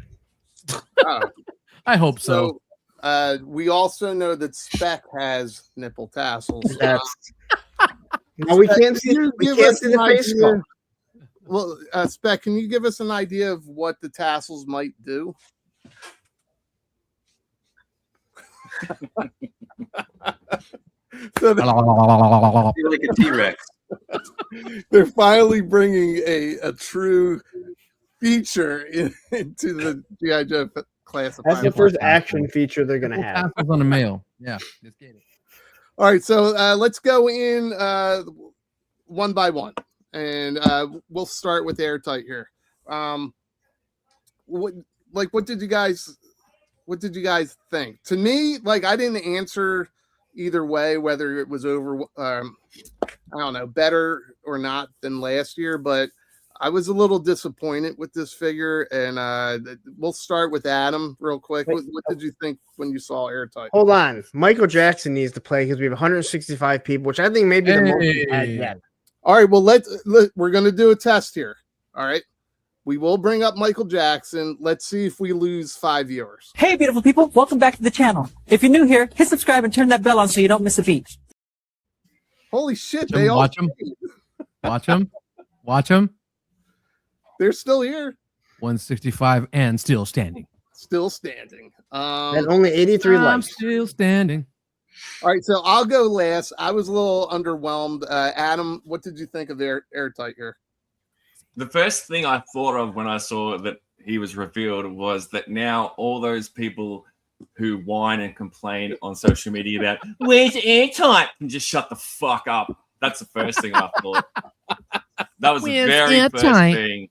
I hope so. We also know that Spec has nipple tassels. No, we can't see the face sculpt. Well, Spec, can you give us an idea of what the tassels might do? So You're like a T-Rex. They're finally bringing a true feature into the G.I. Joe classified. That's the first action feature they're going to have. Tassels on the mail. Yeah. Just get it. All right, so let's go in one by one, and we'll start with Airtight here. What did you guys think? To me, like, I didn't answer either way whether it was better or not than last year, but I was a little disappointed with this figure, and we'll start with Adam real quick. What did you think when you saw Airtight? Hold on. Michael Jackson needs to play because we have 165 people, which I think maybe the most we've had yet. All right, well, we're going to do a test here. All right. We will bring up Michael Jackson. Let's see if we lose 5 viewers. Hey, beautiful people. Welcome back to the channel. If you're new here, hit subscribe and turn that bell on so you don't miss a beat. Holy shit. Watch them. They're still here. 165 and still standing. still standing. And only 83 I'm likes. still standing. All right, so I'll go last. I was a little underwhelmed. Adam, what did you think of hATe here? The first thing I thought of when I saw that he was revealed was that now all those people who whine and complain on social media about where's hATe can just shut the fuck up. That's the first thing I thought. That was the very first thing.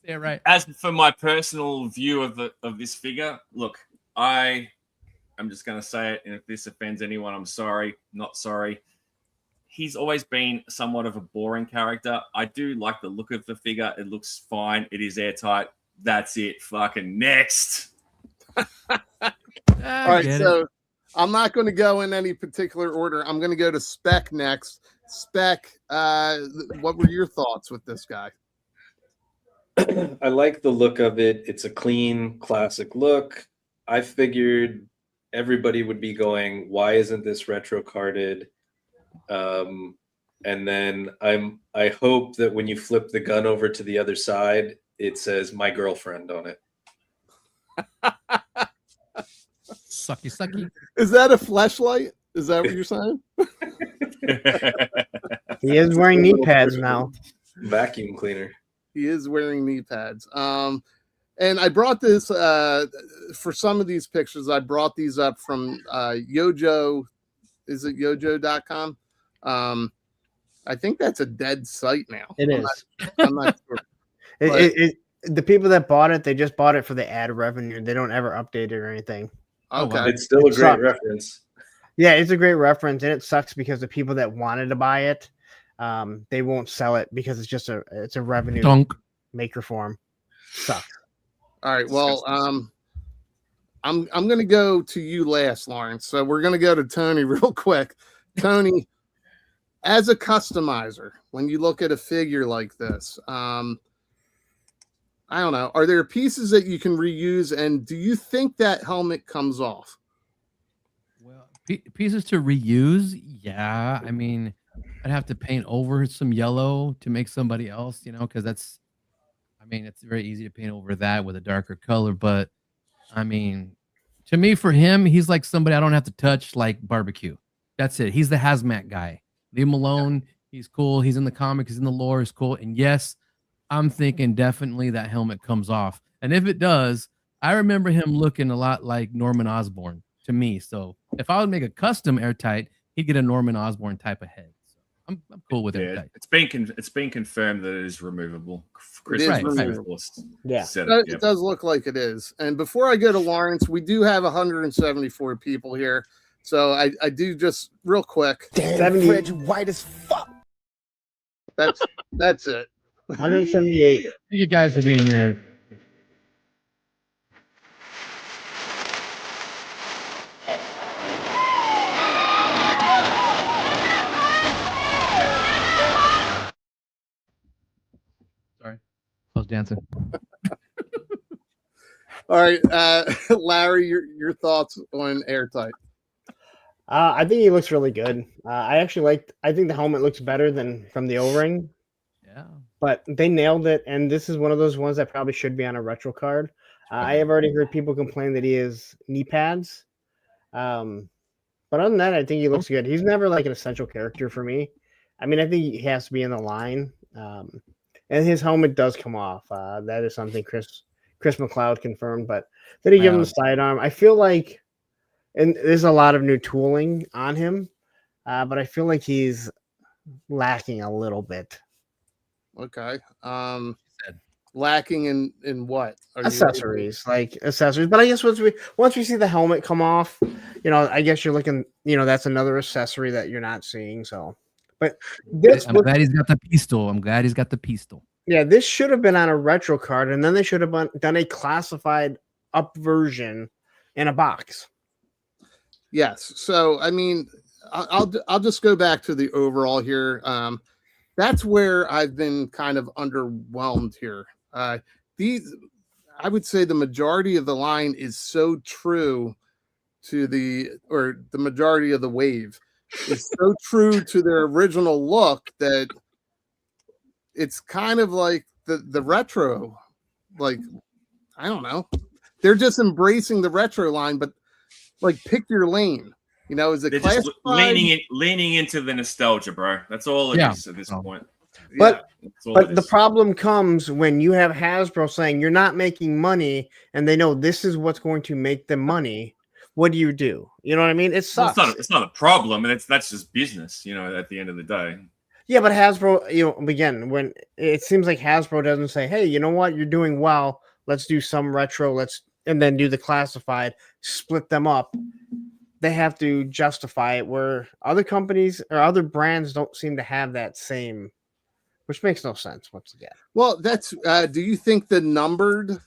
Yeah, right. As for my personal view of this figure, look, I'm just going to say it, and if this offends anyone, I'm sorry, not sorry. He's always been somewhat of a boring character. I do like the look of the figure. It looks fine. It is hATe. That's it. Fucking next. All right, so I'm not going to go in any particular order. I'm going to go to Spec next. Spec, what were your thoughts with this guy? I like the look of it. It's a clean, classic look. I figured everybody would be going, why isn't this retro carded? And then I hope that when you flip the gun over to the other side, it says my girlfriend on it. Sucky, sucky. Is that a fleshlight? Is that what you're saying? He is wearing knee pads now. Vacuum cleaner. He is wearing knee pads. And I brought this for some of these pictures. I brought these up from Yojo. Is it yojo.com? I think that's a dead site now. It is. I'm not sure. The people that bought it, they just bought it for the ad revenue. They don't ever update it or anything. Okay. It's still a great reference. Yeah, it's a great reference, and it sucks because the people that wanted to buy it, they won't sell it because it's a revenue maker for them. Sucks. All right. Well, I'm going to go to you last, Lawrence. So we're going to go to Tony real quick. Tony, as a customizer, when you look at a figure like this, I don't know, are there pieces that you can reuse, and do you think that helmet comes off? Well, pieces to reuse, yeah. I mean, I'd have to paint over some yellow to make somebody else, because it's very easy to paint over that with a darker color. But I mean, to me, for him, he's like somebody I don't have to touch, like barbecue. That's it. He's the hazmat guy. Leave him alone. He's cool. He's in the comics. He's in the lore. He's cool. And yes, I'm thinking definitely that helmet comes off. And if it does, I remember him looking a lot like Norman Osborn to me. So if I would make a custom hATe, he'd get a Norman Osborn type of head. So I'm cool with hATe. It's been confirmed that it is removable. Chris It does look like it is. And before I go to Lawrence, we do have 174 people here. So I do just real quick. Damn, fridge white as fuck. That's it. 178. Thank you guys for being here. Sorry, I was dancing. All right, Larry, your thoughts on hATe? I think he looks really good. I think the helmet looks better than from the O-ring. Yeah. But they nailed it, and this is one of those ones that probably should be on a retro card. I have already heard people complain that he has knee pads. But other than that, I think he looks good. He's never like an essential character for me. I mean, I think he has to be in the line. And his helmet does come off. That is something Chris McLeod confirmed. But did he give him the sidearm? I feel like, and there's a lot of new tooling on him, but I feel like he's lacking a little bit. Okay. Lacking in what? Accessories. But I guess once we see the helmet come off, I guess you're looking, that's another accessory that you're not seeing. So, but I'm glad he's got the pistol. Yeah, this should have been on a retro card, and then they should have done a classified up version in a box. Yes. So, I mean, I'll just go back to the overall here. That's where I've been kind of underwhelmed here. I would say the majority of the line is so true to the majority of the wave is so true to their original look that it's kind of like the retro, like, I don't know. they're just embracing the retro line, but like pick your lane. You know, is it They're classified? just leaning into the nostalgia, bro. That's all it is at this point. But But the problem comes when you have Hasbro saying you're not making money, and they know this is what's going to make them money. What do? You know what I mean? It sucks. Well, it's not a problem, and that's just business. You know, at the end of the day. Yeah, but Hasbro, again, when it seems like Hasbro doesn't say, "Hey, you know what? You're doing well. Let's do some retro. And then do the classified. Split them up." They have to justify it, where other companies or other brands don't seem to have that same, which makes no sense once again. Well, that's. Do you think the numbered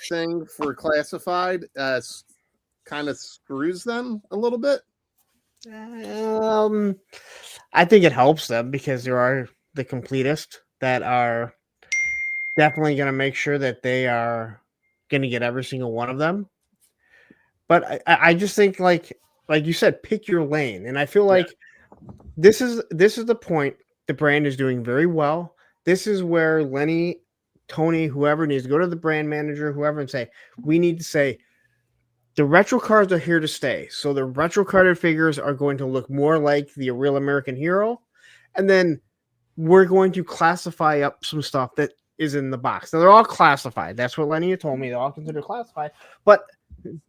thing for classified kind of screws them a little bit? I think it helps them because there are the completists that are definitely going to make sure that they are going to get every single one of them. But I just think like you said, pick your lane, and I feel like this is the point. The brand is doing very well. This is where Lenny, Tony, whoever needs to go to the brand manager, whoever, and say, we need to say the retro cards are here to stay. So the retro carded figures are going to look more like the real American hero. And then we're going to classify up some stuff that is in the box. Now they're all classified. That's what Lenny had told me. They're all considered classified. But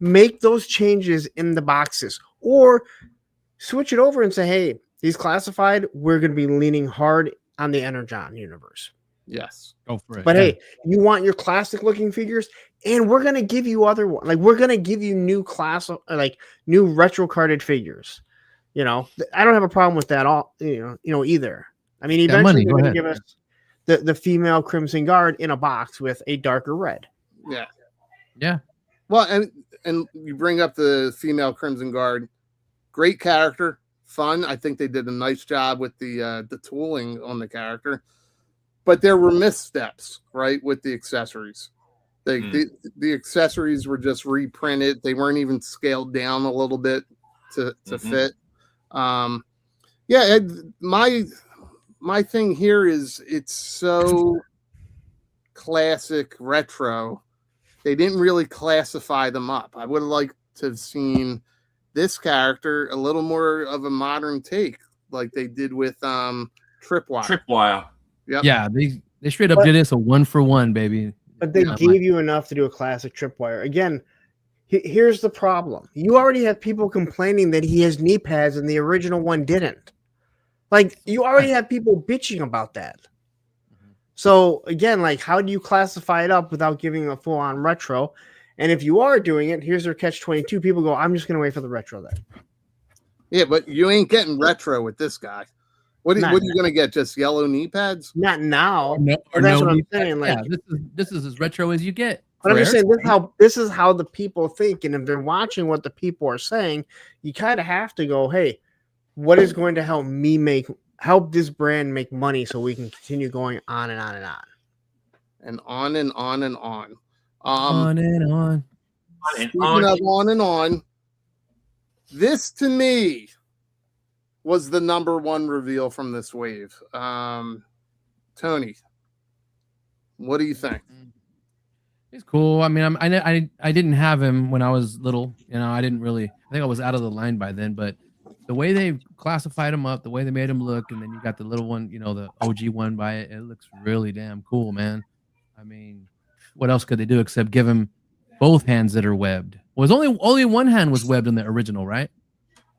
make those changes in the boxes or switch it over and say, hey, these classified, we're going to be leaning hard on the Energon universe. Yes. Go for it. But hey, you want your classic looking figures, and we're going to give you other ones. Like, we're going to give you new new retro carded figures. I don't have a problem with that all, either. I mean, eventually they're going to give us the female Crimson Guard in a box with a darker red. Yeah. Yeah. Well, and you bring up the female Crimson Guard, great character, fun. I think they did a nice job with the tooling on the character, but there were missteps, right, with the accessories. The accessories were just reprinted. They weren't even scaled down a little bit to fit. My thing here is it's so classic retro. They didn't really classify them up. I would have liked to have seen this character a little more of a modern take, like they did with Tripwire. Yep. Yeah, they straight up did this a 1-for-1, baby. But they gave you enough to do a classic Tripwire. Again, here's the problem. You already have people complaining that he has knee pads and the original one didn't. Like, you already have people bitching about that. So again, like, how do you classify it up without giving a full-on retro? And if you are doing it, here's their catch-22. People go, I'm just going to wait for the retro then. Yeah, but you ain't getting retro with this guy. What are you going to get? Just yellow knee pads? Not now. Or that's no what I'm knee pads. saying. Like, Yeah, this is as retro as you get. but I'm just saying this is how the people think. And if they're watching what the people are saying, you kind of have to go, hey, what is going to help this brand make money so we can continue going on and on and on. And on and on and on. On and on. Speaking of on and on, this to me was the number one reveal from this wave. Tony, what do you think? He's cool. I mean, I didn't have him when I was little. I didn't really. I think I was out of the line by then. But the way they classified him up, the way they made him look, and then you got the little one, the OG one by it. It looks really damn cool, man. I mean, what else could they do except give him both hands that are webbed? Was only one hand was webbed in the original, right?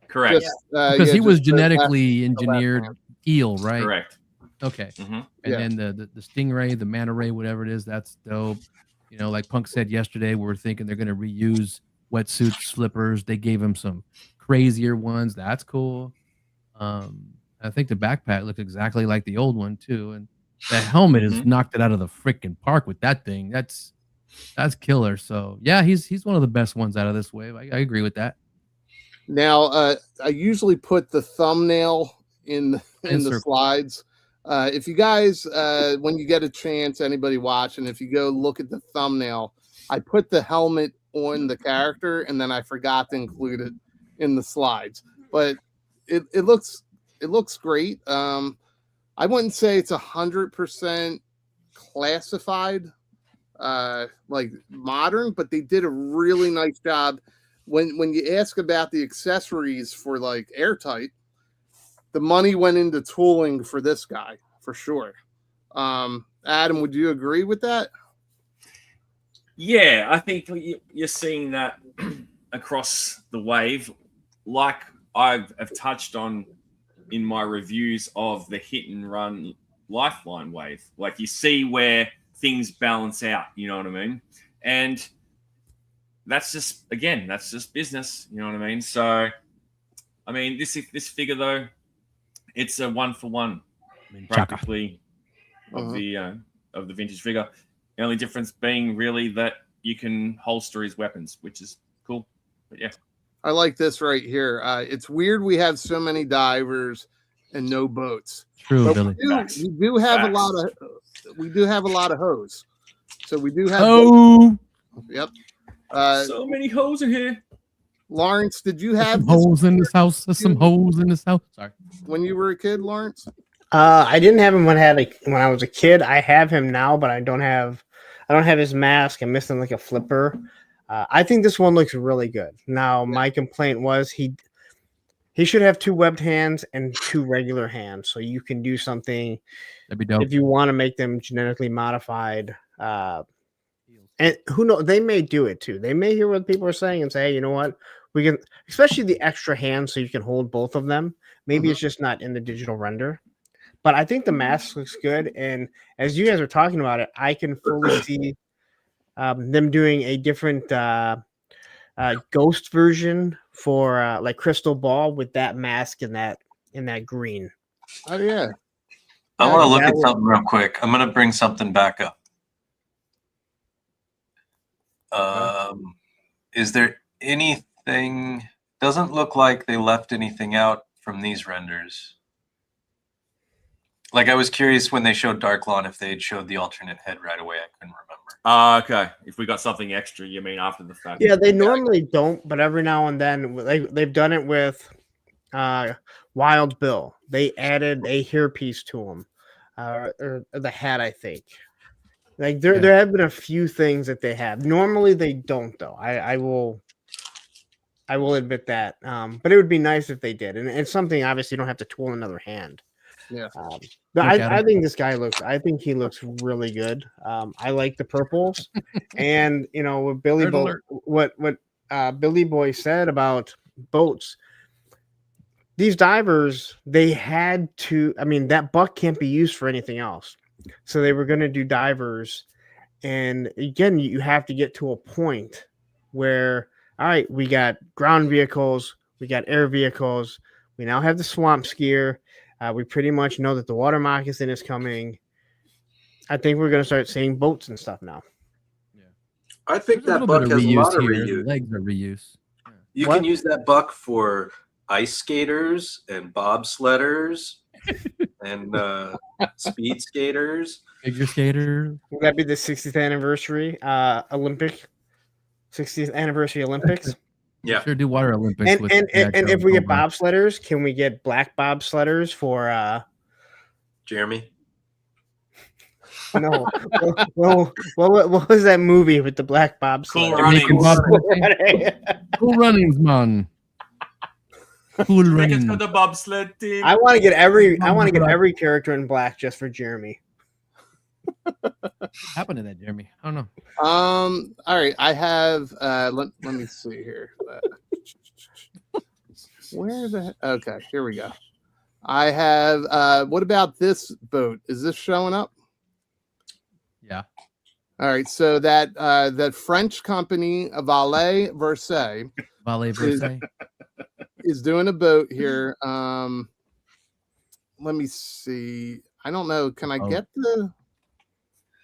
Correct. Because he was genetically engineered eel, right? Correct. Okay. And then the Stingray, the Manta Ray, whatever it is, that's dope. Like Punk said yesterday, we were thinking they're going to reuse wetsuits, flippers. They gave him some crazier ones. That's cool. I think the backpack looked exactly like the old one too, and the helmet has knocked it out of the freaking park with that thing. That's killer. So yeah, he's one of the best ones out of this wave. I agree with that. Now, I usually put the thumbnail in the slides. If you guys, when you get a chance, anybody watching, if you go look at the thumbnail, I put the helmet on the character, and then I forgot to include it in the slides. But it looks great. I wouldn't say it's 100% classified, like modern, but they did a really nice job. When you ask about the accessories for like airtight, the money went into tooling for this guy for sure. Adam, would you agree with that? Yeah, I think you're seeing that across the wave, like I've touched on in my reviews of the hit and run lifeline wave. Like you see where things balance out, you know what I mean? And that's just business, you know what I mean? So, I mean, this figure though, it's a 1-for-1 practically of the vintage figure. The only difference being really that you can holster his weapons, which is cool. But yeah, I like this right here. It's weird we have so many divers and no boats. True, but Billy. we do have a lot of hose. So we do have. Oh, yep. So many hoes in here. Lawrence, did you have holes in this house? There's some holes in this house. Sorry. When you were a kid, Lawrence? I didn't have him when I was a kid. I have him now, but I don't have his mask. I'm missing like a flipper. I think this one looks really good. Now, my complaint was he should have 2 webbed hands and 2 regular hands, so you can do something. That'd be dope. If you want to make them genetically modified. And who knows? They may do it too. They may hear what people are saying and say, hey, you know what? We can, especially the extra hands, so you can hold both of them. Maybe it's just not in the digital render. But I think the mask looks good, and as you guys were talking about it, I can fully see them doing a different ghost version for like Crystal Ball with that mask and that green. Oh yeah. I want to look at something real quick. I'm going to bring something back up. Is there anything? Doesn't look like they left anything out from these renders. Like I was curious when they showed Dark Lawn if they had showed the alternate head right away. I couldn't remember. Okay. If we got something extra, you mean after the fact? Yeah, they normally don't, but every now and then they've done it with Wild Bill. They added a hairpiece to him, or the hat, I think. Like there have been a few things that they have. Normally they don't, though. I will admit that. But it would be nice if they did, and it's something obviously you don't have to tool another hand. Yeah. But I think this guy he looks really good. I like the purples, and you know what Billy Boy said about boats. These divers, they had to. I mean, that buck can't be used for anything else, so they were going to do divers. And again, you have to get to a point where, all right, we got ground vehicles, we got air vehicles, we now have the swamp skier. We pretty much know that the water moccasin is coming. I think we're going to start seeing boats and stuff now. Yeah, I think that buck has a lot of reuse. Legs are reuse. You can use that buck for ice skaters and bobsledders and speed skaters. Figure skater. Will that be the 60th anniversary Olympics? Yeah, sure do water Olympics. And if we get bobsledders, can we get black bobsledders for Jeremy? No. Well, what was that movie with the black bobsled? Cool Runnings, man. Cool Runnings. For the bobsled team. I want to get every character in black just for Jeremy. What happened to that, Jeremy? I don't know. All right, I have let me see here. Okay, here we go. I have what about this boat? Is this showing up? Yeah. All right, so that French company BaldyLockz Reviewz is doing a boat here. Let me see. I don't know. Can I get the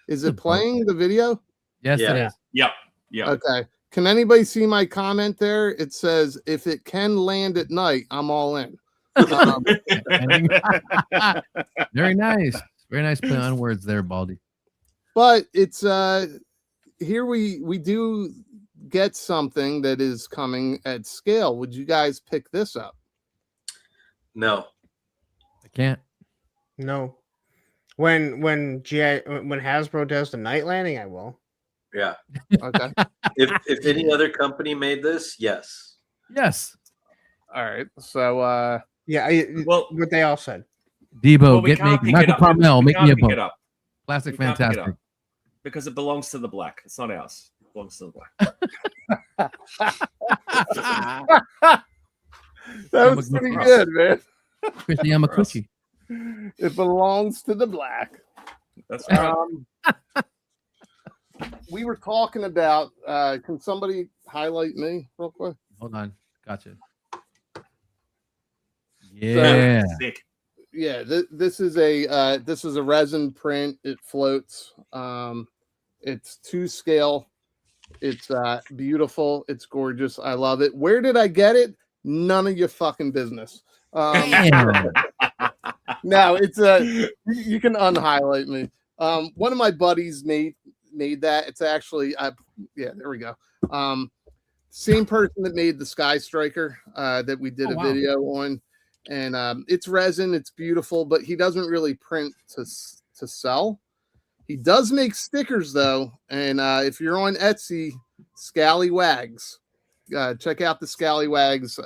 Is it playing the video? Yes, it is. Yep. Yeah. Okay. Can anybody see my comment there? It says, if it can land at night, I'm all in. Very nice. Very nice play on words there, Baldy. But it's here we do get something that is coming at scale. Would you guys pick this up? No. I can't. No. When Hasbro does the night landing, I will. Yeah. Okay. If any other company made this, yes. Yes. All right. So Well, what they all said. Debo, well, we get can't me pick it Michael up. Carmel, We make me can't a pick boat. it up. Classic, We can't pick it fantastic. up because it belongs to the black. It's not ours. It belongs to the black. That was pretty good, man. Christy Yamaguchi. It belongs to the black. That's right. We were talking about. Can somebody highlight me real quick? Hold on. Gotcha. Yeah. Sick. Yeah, this is a resin print. It floats. It's 2 scale. It's beautiful. It's gorgeous. I love it. Where did I get it? None of your fucking business. Damn. No, it's you can unhighlight me. One of my buddies made that. It's actually yeah, there we go. Same person that made the Sky Striker that we did a video on. And it's resin, it's beautiful, but he doesn't really print to sell. He does make stickers though, and if you're on Etsy, Scallywags, check out the Scallywags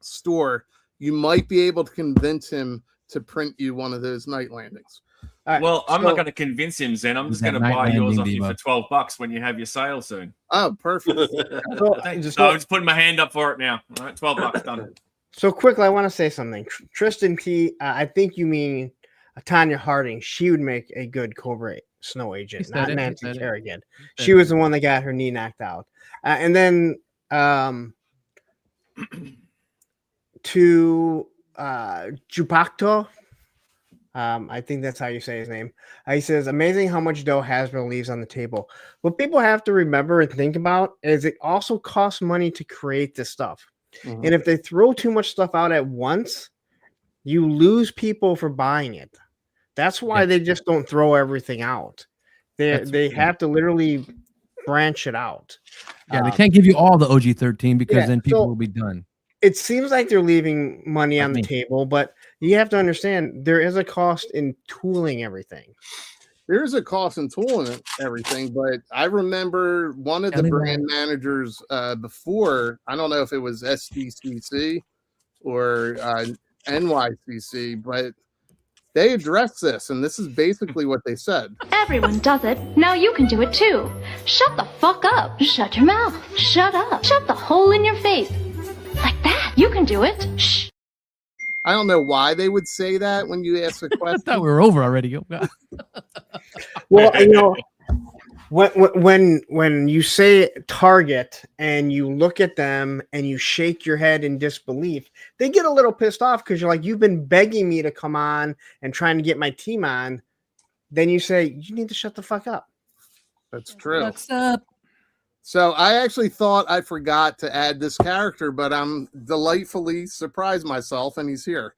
store. You might be able to convince him to print you one of those night landings. Right, well, I'm not going to convince him, Zen. I'm just going to buy yours off you Debo. for $12 when you have your sale soon. Oh, perfect. So I'm just putting my hand up for it now. All right, $12 done. So quickly, I want to say something. Tristan P, I think you mean Tanya Harding. She would make a good Cobra Snow Agent, not Nancy Kerrigan. She was the one that got her knee knocked out. And then to Jupakto, I think that's how you say his name. He says, amazing how much dough Hasbro leaves on the table. What people have to remember and think about is it also costs money to create this stuff. Mm-hmm. And if they throw too much stuff out at once, you lose people for buying it. That's why they just don't throw everything out. They have to literally branch it out. Yeah, they can't give you all the OG-13 because then people will be done. It seems like they're leaving money on the table, but you have to understand there is a cost in tooling everything. There is a cost in tooling everything, but I remember one of the brand managers before, I don't know if it was SDCC or NYCC, but they addressed this, and this is basically what they said. Everyone does it. Now you can do it too. Shut the fuck up. Shut your mouth. Shut up. Shut the hole in your face. Like that. You can do it. Shh. I don't know why they would say that when you ask a question. I thought we were over already. Well, you know, when you say Target and you look at them and you shake your head in disbelief, they get a little pissed off because you're like, you've been begging me to come on and trying to get my team on. Then you say, you need to shut the fuck up. That's true. What's up? So I actually thought I forgot to add this character, but I'm delightfully surprised myself, and he's here.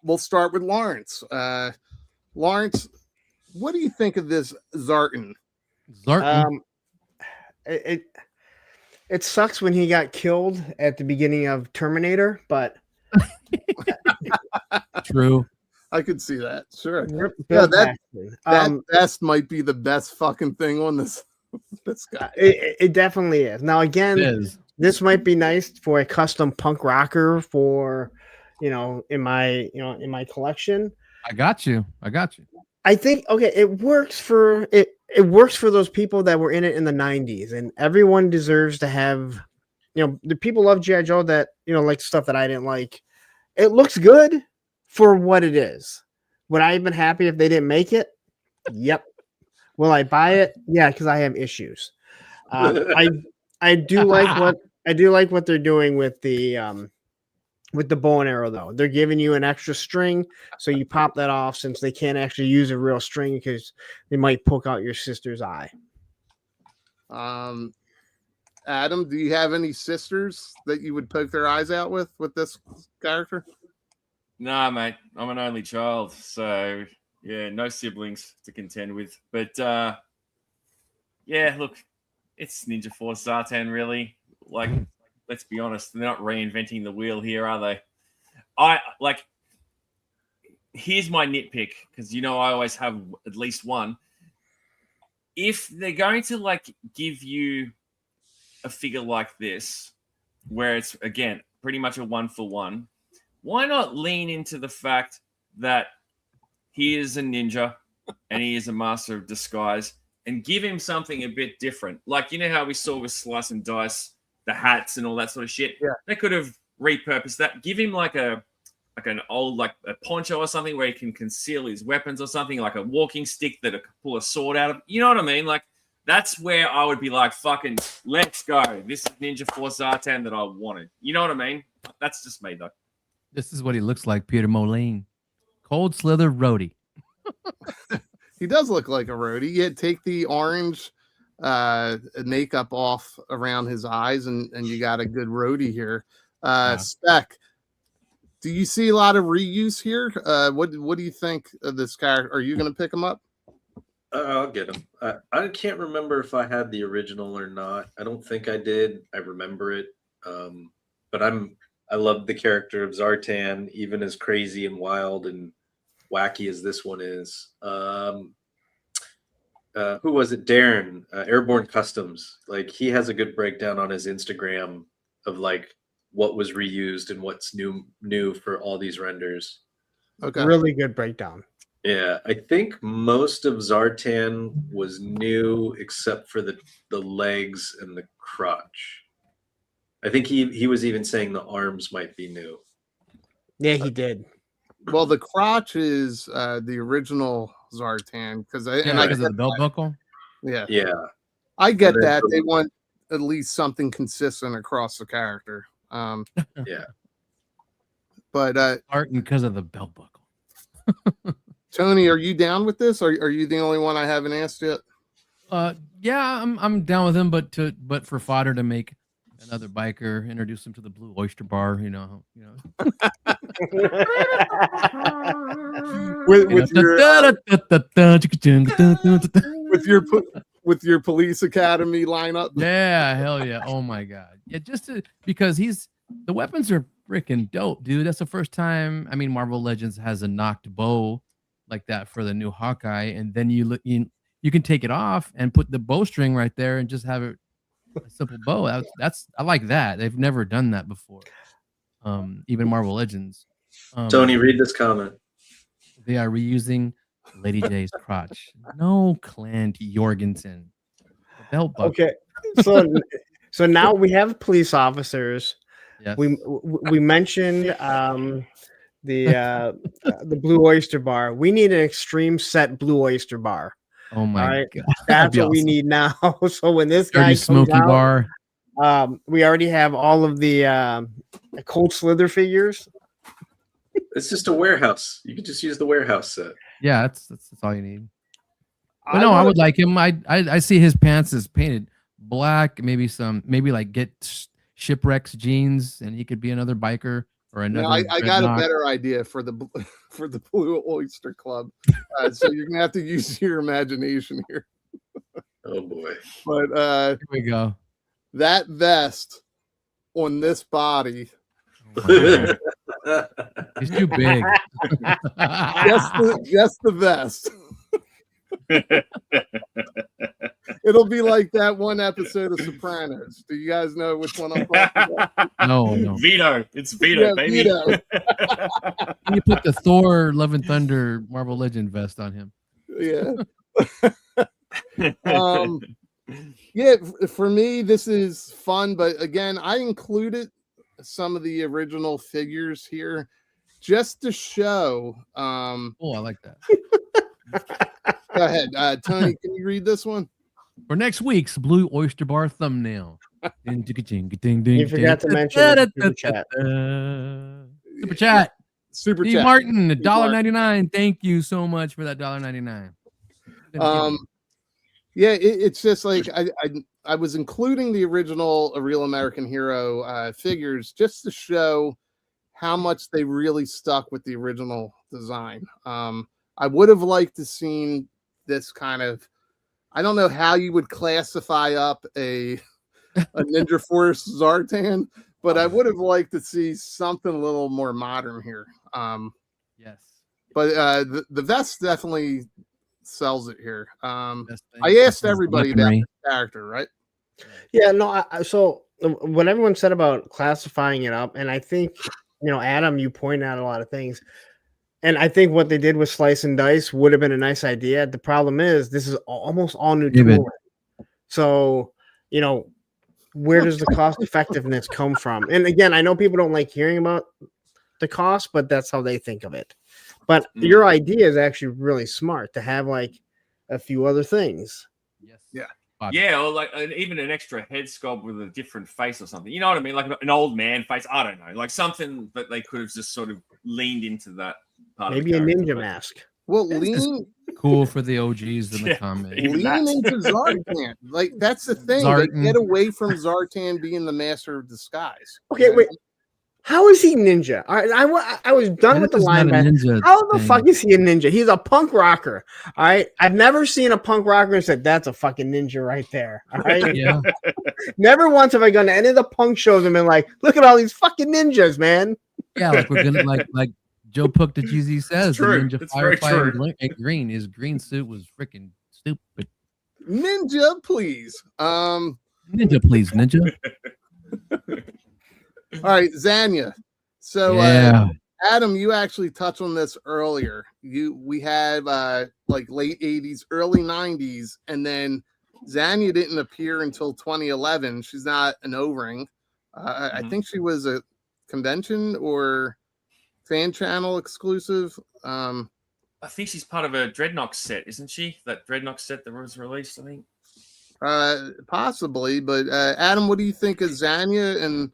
We'll start with Lawrence. Lawrence, what do you think of this Zartan? It sucks when he got killed at the beginning of Terminator, but true. I could see that. Sure. Yeah, that vest might be the best fucking thing on this guy. It definitely is. Now, again, this might be nice for a custom punk rocker for, in my collection. I got you. I think, okay, it works for it works for those people that were in it in the 90s, and everyone deserves to have, the people love G.I. Joe that, like stuff that I didn't like. It looks good for what it is. Would I have been happy if they didn't make it? Yep. Will I buy it? Yeah, because I have issues. I do like what they're doing with the bow and arrow though. They're giving you an extra string, so you pop that off since they can't actually use a real string because they might poke out your sister's eye. Adam, do you have any sisters that you would poke their eyes out with this character? Nah, mate. I'm an only child, so yeah, no siblings to contend with. But yeah, look, it's Ninja Force Zartan, really. Like, let's be honest, they're not reinventing the wheel here, are they? Here's my nitpick, because I always have at least one. if they're going to like give you a figure like this, where it's again pretty much a 1-for-1, why not lean into the fact that he is a ninja and he is a master of disguise, and give him something a bit different? Like, you know how we saw with Slice and Dice, the hats and all that sort of shit. Yeah, they could have repurposed that. Give him like an old like a poncho or something where he can conceal his weapons or something, like a walking stick that could pull a sword out of. You know what I mean? Like, that's where I would be like, fucking, let's go. This is Ninja Force Zartan that I wanted. You know what I mean? That's just me, though. This is what he looks like, Peter Moline. Cold Slither roadie. He does look like a roadie. Yeah, take the orange makeup off around his eyes, and you got a good roadie here. Spec, do you see a lot of reuse here? What do you think of this character? Are you going to pick him up? I'll get him. I can't remember if I had the original or not. I don't think I did. I remember it. But I love the character of Zartan, even as crazy and wild and wacky as this one is. Who was it? Darren, Airborne Customs. Like, he has a good breakdown on his Instagram of like what was reused and what's new for all these renders. Okay, really good breakdown. Yeah, I think most of Zartan was new except for the legs and the crotch. I think he was even saying the arms might be new. Yeah, he did. Well, the crotch is the original Zartan because I because of the belt buckle. Yeah, I get that. They want at least something consistent across the character. Yeah, but art because of the belt buckle. Tony, are you down with this? Are you the only one I haven't asked yet? Yeah, I'm down with him, but for fodder to make another biker, introduce him to the Blue Oyster Bar, you know. with your police academy lineup. Yeah, hell yeah. Oh my god. Yeah, because the weapons are freaking dope, dude. That's the first time. I mean, Marvel Legends has a knocked bow like that for the new Hawkeye, and then you can take it off and put the bowstring right there and just have it a simple bow. I like that. They've never done that before. Even Marvel Legends. Tony, read this comment. They are reusing Lady J's crotch. No, Clint Jorgensen. The belt buckle. Okay, so now we have police officers. Yes. We mentioned the Blue Oyster Bar. We need an extreme set Blue Oyster Bar. Oh my god, that's what we need now. So when this guy comes smoky out, bar, we already have all of the Cold Slither figures. It's just a warehouse. You could just use the warehouse set. Yeah, that's all you need. But I would like him. I see his pants is painted black. Maybe like get Shipwrecks jeans, and he could be another biker or another. I got a better idea for the Blue Oyster Club. So you're gonna have to use your imagination here. Oh boy! But here we go. That vest on this body. He's too big. just the vest. It'll be like that one episode of Sopranos. Do you guys know which one I'm talking about? No. Vito. It's Vito, baby. Vito. You put the Thor Love and Thunder Marvel Legend vest on him. Yeah. Yeah, for me, this is fun, but again, I included some of the original figures here just to show. Oh, I like that. Go ahead, Tony. Can you read this one for next week's Blue Oyster Bar thumbnail? You forgot to mention super chat. Super chat. Super Steve chat. Martin, $1.99. Thank you so much for that $1.99. Yeah, it's just like I was including the original A Real American Hero figures just to show how much they really stuck with the original design. I would have liked to seen this kind of, I don't know how you would classify up a Ninja Force Zartan, but I would have liked to see something a little more modern here. Yes. But the vest definitely sells it here. Best thing. I asked everybody about Weaponry. the character, right? Yeah, no. So what everyone said about classifying it up, and I think Adam, you point out a lot of things, and I think what they did with slice and dice would have been a nice idea. The problem is this is almost all new David. tooling, so where does the cost effectiveness come from? And again, I know people don't like hearing about the cost, but that's how they think of it. But your idea is actually really smart to have like a few other things. Yes. Yeah. Yeah, or like even an extra head sculpt with a different face or something. You know what I mean? Like an old man face. I don't know. Like something that they could have just sort of leaned into that part Maybe of a the ninja character. mask. Well, It's lean Cool for the OGs in the Yeah, comments. even lean that. into Zartan. Like that's the thing. Zartan. They get away from Zartan being the master of disguise. Okay, wait. How is he ninja? All right, I was done with the This is not a linebacker. ninja How the thing. fuck is he a ninja? He's a punk rocker. All right. I've never seen a punk rocker and said, that's a fucking ninja right there. All right. Yeah. Never once have I gone to any of the punk shows and been like, look at all these fucking ninjas, man. Yeah, like we're gonna like Joe Puck the GZ says, the true. ninja It's very firefighter true. in green. His green suit was freaking stupid. Ninja, please. Ninja, please, ninja. All right, Zanya. So Yeah. Adam, you actually touched on this earlier. We had like late 80s, early 90s, and then Zanya didn't appear until 2011. She's not an O-ring. I think she was a convention or fan channel exclusive. I think she's part of a Dreadnought set, isn't she? That Dreadnought set that was released, I think. Possibly, but Adam, what do you think of Zanya and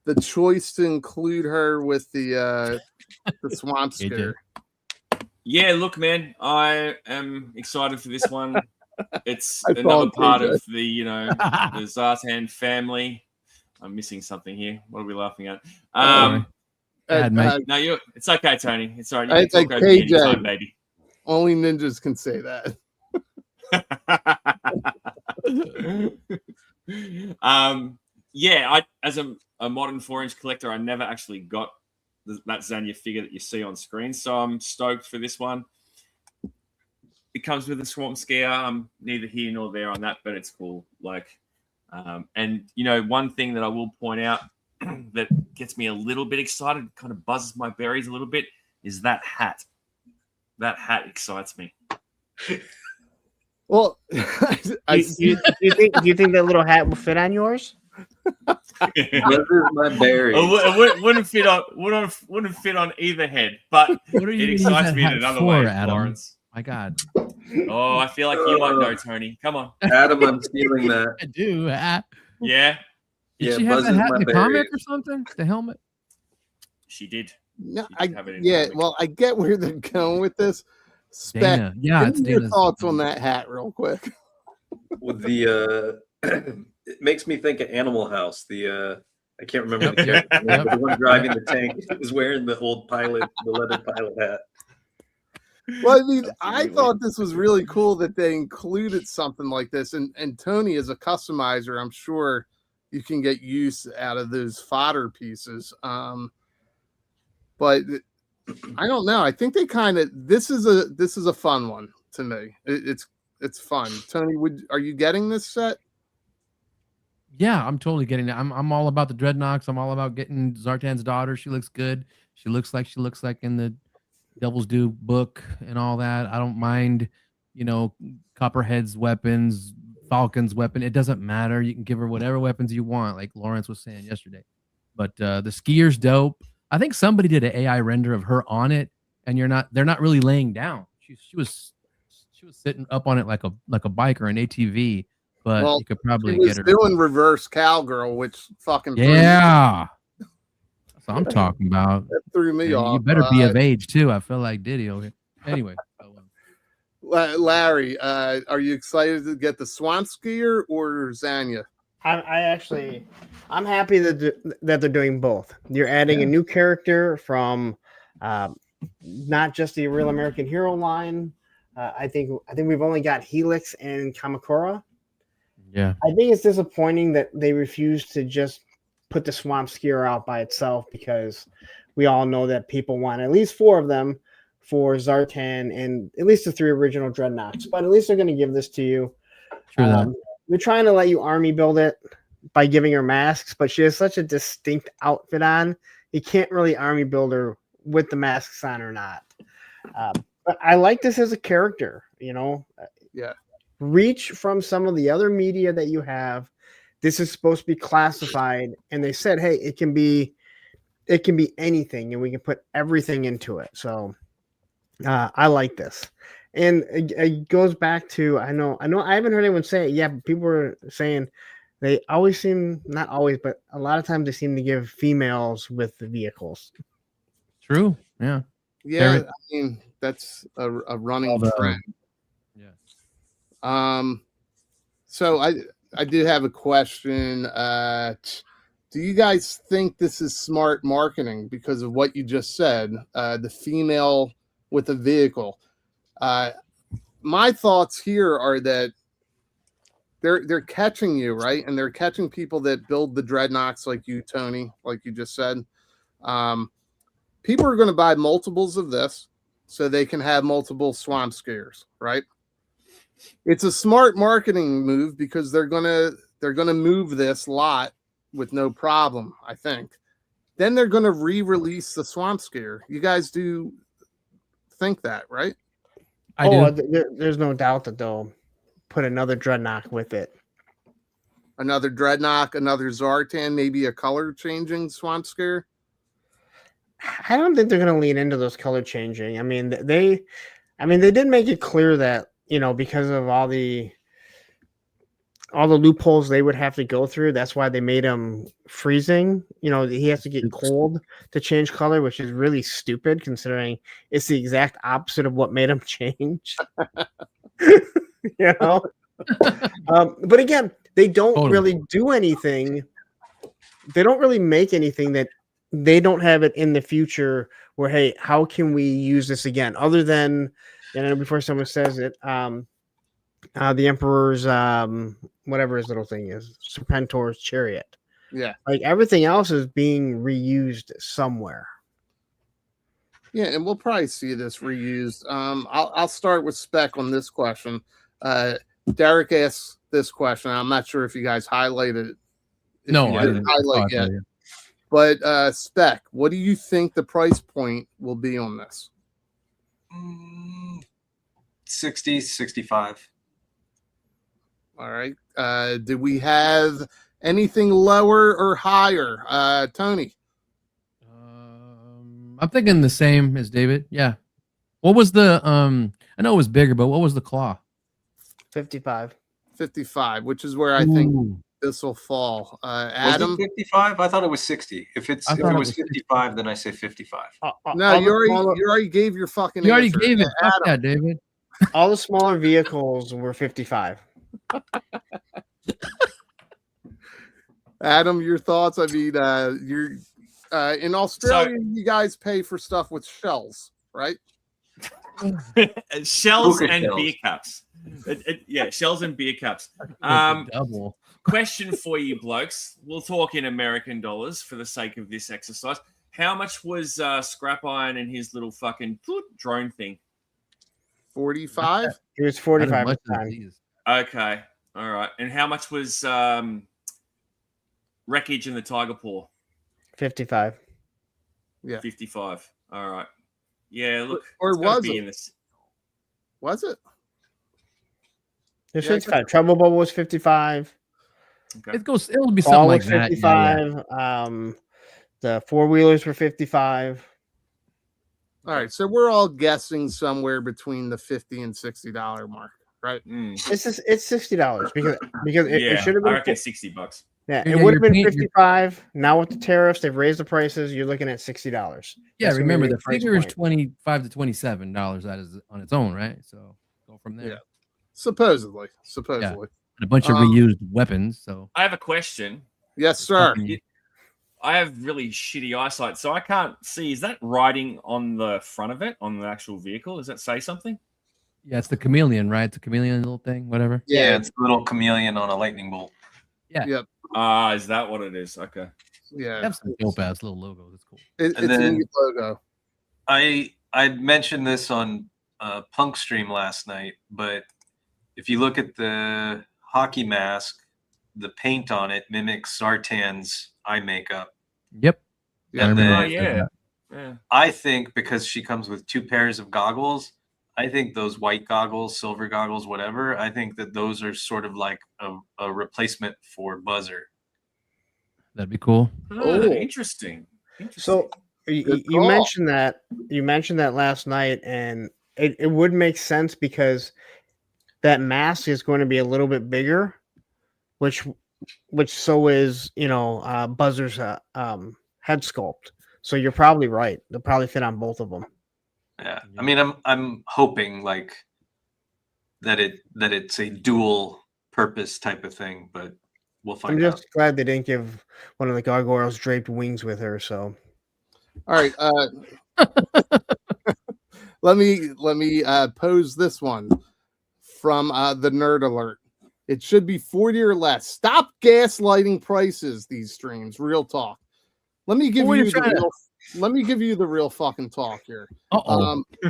the choice to include her with the swamp AJ. scare? Yeah, look, man, I am excited for this one. It's I another followed part AJ. of the, the Zartan family. I'm missing something here. What are we laughing at? Bad, mate. No, it's okay, Tony. It's all right. You It's can like talk over me KJ. anytime, baby. Only ninjas can say that. Yeah, as a modern 4-inch collector, I never actually got that Zanya figure that you see on screen, so I'm stoked for this one. It comes with a swamp scare. I'm neither here nor there on that, but it's cool. Like, and one thing that I will point out that gets me a little bit excited, kind of buzzes my berries a little bit, is that hat. That hat excites me. Well, Do you think that little hat will fit on yours? Where's my berry? It wouldn't fit on either head, but What are you it gonna use excites that me in hat another for, way, Adam? Lawrence. My God. Oh, I feel like you might know, Tony. Come on. Adam, I'm stealing that. I do. Yeah, Did Yeah, she have that buzzes hat my in the berry. comic or something? The helmet? she did. no, She did have it in yeah. comic. Well, I get where they're going with this. Spec, Dana. Yeah, give it's me your Dana's. thoughts on that hat, real quick. With the it makes me think of Animal House. The I can't remember the Yep, character, yep. but the one driving the tank is wearing the old pilot, the leather pilot hat. Well, I mean, I Absolutely. thought this was really cool that they included something like this. And Tony, as a customizer, I'm sure you can get use out of those fodder pieces. But I don't know. I think they kind of this is a fun one to me. It's fun. Tony, are you getting this set? Yeah, I'm totally getting it. I'm all about the Dreadnoughts. I'm all about getting Zartan's daughter. She looks good. She looks like in the Devil's Due book and all that. I don't mind, Copperhead's weapons, Falcon's weapon. It doesn't matter. You can give her whatever weapons you want, like Lawrence was saying yesterday. But the skier's dope. I think somebody did an AI render of her on it, and they're not really laying down. She was sitting up on it like a bike or an ATV. But Well, you could probably He was get her. doing reverse cowgirl, which fucking Yeah. That's what I'm talking about. that threw me And off. you better be of age too. I feel like Diddy over here. Anyway. Larry, are you excited to get the swamp skier or Zanya? I'm happy that they're doing both. You're adding a new character from not just the Real American Hero line. I think we've only got Helix and Kamakura. Yeah. I think it's disappointing that they refuse to just put the Swamp Skier out by itself, because we all know that people want at least 4 of them for Zartan and at least the 3 original Dreadnoughts. But at least they're going to give this to you. True that. They're trying to let you army build it by giving her masks, but she has such a distinct outfit on. You can't really army build her with the masks on or not. But I like this as a character, you know. Yeah. Reach from some of the other media that you have. This is supposed to be classified, and they said, hey, it can be anything, and we can put everything into it. So I like this. And it goes back to, I know I haven't heard anyone say it yet, but people were saying they always seem, not always, but a lot of times they seem to give females with the vehicles. True. Yeah. Yeah. I mean, that's a running trend. Yeah. So I do have a question. Do you guys think this is smart marketing because of what you just said? The female with a vehicle. My thoughts here are that they're catching you, right? And they're catching people that build the dreadnoughts like you, Tony, like you just said. People are going to buy multiples of this so they can have multiple swamp scares, right? It's a smart marketing move because they're gonna move this lot with no problem, I think. Then they're gonna re-release the swamp scare. You guys do think that, right? I do. There's no doubt that they'll put another Dreadnought with it. Another Dreadnought, another Zartan, maybe a color changing swamp scare. I don't think they're going to lean into those color changing. I mean, they did make it clear that, you know, because of all the loopholes they would have to go through, that's why they made him freezing. You know, he has to get cold to change color, which is really stupid considering it's the exact opposite of what made him change. You know, but again, they don't really do anything. They don't really make anything that they don't have it in the future where, hey, how can we use this again? Other than, you know, before someone says it, the Emperor's, whatever his little thing is, Serpentor's chariot. Yeah. Like everything else is being reused somewhere. Yeah, and we'll probably see this reused. I'll start with Spec on this question. Derek asked this question. I'm not sure if you guys highlighted it. No, I didn't highlight yet. But Spec, what do you think the price point will be on this? 60, 65. All right. Do we have anything lower or higher? Tony? I'm thinking the same as David. Yeah. What was the I know it was bigger, but what was the claw? 55. 55, which is where I think this will fall. Adam? Was it 55? I thought it was 60. If it was 55, then I say 55. No, you already gave your fucking You already answer. gave it. Adam. Yeah, David. All the smaller vehicles were 55. Adam, your thoughts? I mean, you're in Australia, you guys pay for stuff with shells, right? Shells Hookah and shells. beer cups. Yeah, shells and beer cups. Double. Question for you blokes. We'll talk in American dollars for the sake of this exercise. How much was Scrap Iron and his little fucking drone thing? 45? It was 45 at the time. Okay. All right. And how much was Wreckage and the Tiger Paw? 55. Yeah. 55. All right. Yeah, look. Or was it? In this. Was it? It was 55. Trouble Bubble was 55. Okay. It'll be Ball something like was that. 55. Yeah. The four-wheelers were 55. All right. So we're all guessing somewhere between the $50 and $60 mark, right? It's $60 because it should have been. I reckon $60. Yeah, it would have been 55. Now with the tariffs, they've raised the prices. You're looking at $60. Yeah, remember the figure is $25 to $27. That is on its own, right? So go from there. Yeah, supposedly. Yeah. And a bunch of reused weapons. So I have a question. Yes, sir. I have really shitty eyesight, so I can't see. Is that writing on the front of it, on the actual vehicle? Does that say something? yeah, it's the chameleon, right? It's a chameleon little thing, whatever. Yeah, it's a little chameleon on a lightning bolt. Yeah. Yep. Is that what it is? Okay. Yeah. Have some dope ass little logos. It's cool. It's a neat logo. I I mentioned this on Punk Stream last night, but if you look at the hockey mask, the paint on it mimics Zartan's eye makeup. Yep. And then Yeah. I think because she comes with 2 pairs of goggles, I think those white goggles, silver goggles, whatever, I think that those are sort of like a replacement for Buzzer. That'd be cool. Oh, interesting. So you mentioned that last night, and it would make sense because that mask is going to be a little bit bigger, which so is Buzzer's head sculpt. So you're probably right. They'll probably fit on both of them. Yeah, I mean, I'm hoping like that it's a dual purpose type of thing, but we'll find I'm out. just glad they didn't give one of the gargoyles draped wings with her. So, all right, let me pose this one from the Nerd Alert. It should be 40 or less. Stop gaslighting prices. These streams, real talk. Let me give you the real fucking talk here.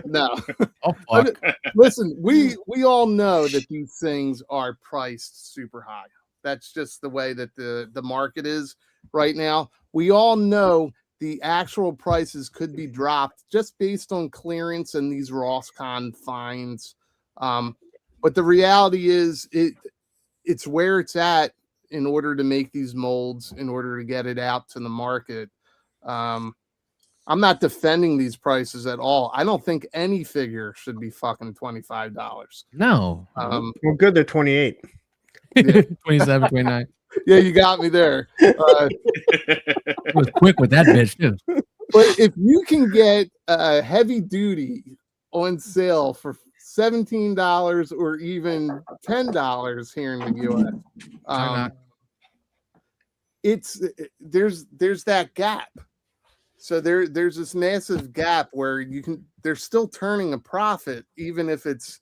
No. Oh, fuck. Listen, we all know that these things are priced super high. That's just the way that the market is right now. We all know the actual prices could be dropped just based on clearance and these Rosscon fines. But the reality is it's where it's at in order to make these molds, in order to get it out to the market. I'm not defending these prices at all. I don't think any figure should be fucking $25. No. Well, good. They're 28. Yeah. 27, 29. Yeah, you got me there. It was quick with that bitch too. But if you can get heavy duty on sale for $17 or even $10 here in the US, there's that gap. So there's this massive gap where they're still turning a profit even if it's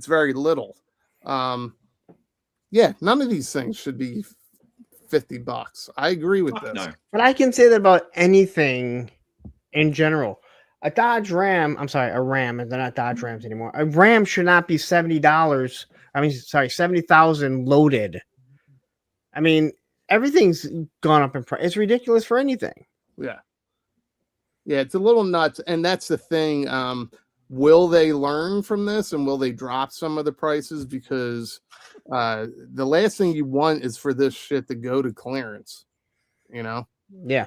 very little. Yeah, none of these things should be $50. I agree with this. No. But I can say that about anything in general. A Dodge Ram, I'm sorry, a Ram, and they're not Dodge Rams anymore. A Ram should not be $70. I mean, sorry, 70,000 loaded. I mean, everything's gone up in price. It's ridiculous for anything. Yeah. Yeah, it's a little nuts. And that's the thing. Will they learn from this and will they drop some of the prices? Because the last thing you want is for this shit to go to clearance, Yeah.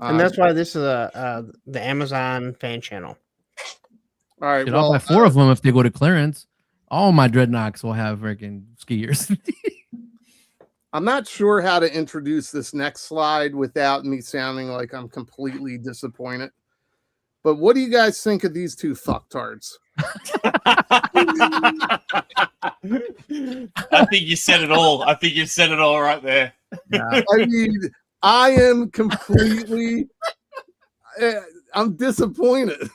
And that's why this is the Amazon fan channel. All right. I'll buy 4 of them if they go to clearance. All my dreadnoughts will have freaking skiers. I'm not sure how to introduce this next slide without me sounding like I'm completely disappointed. But what do you guys think of these two fucktards? I think you said it all. I think you said it all right there. I mean, I am completely. I'm disappointed.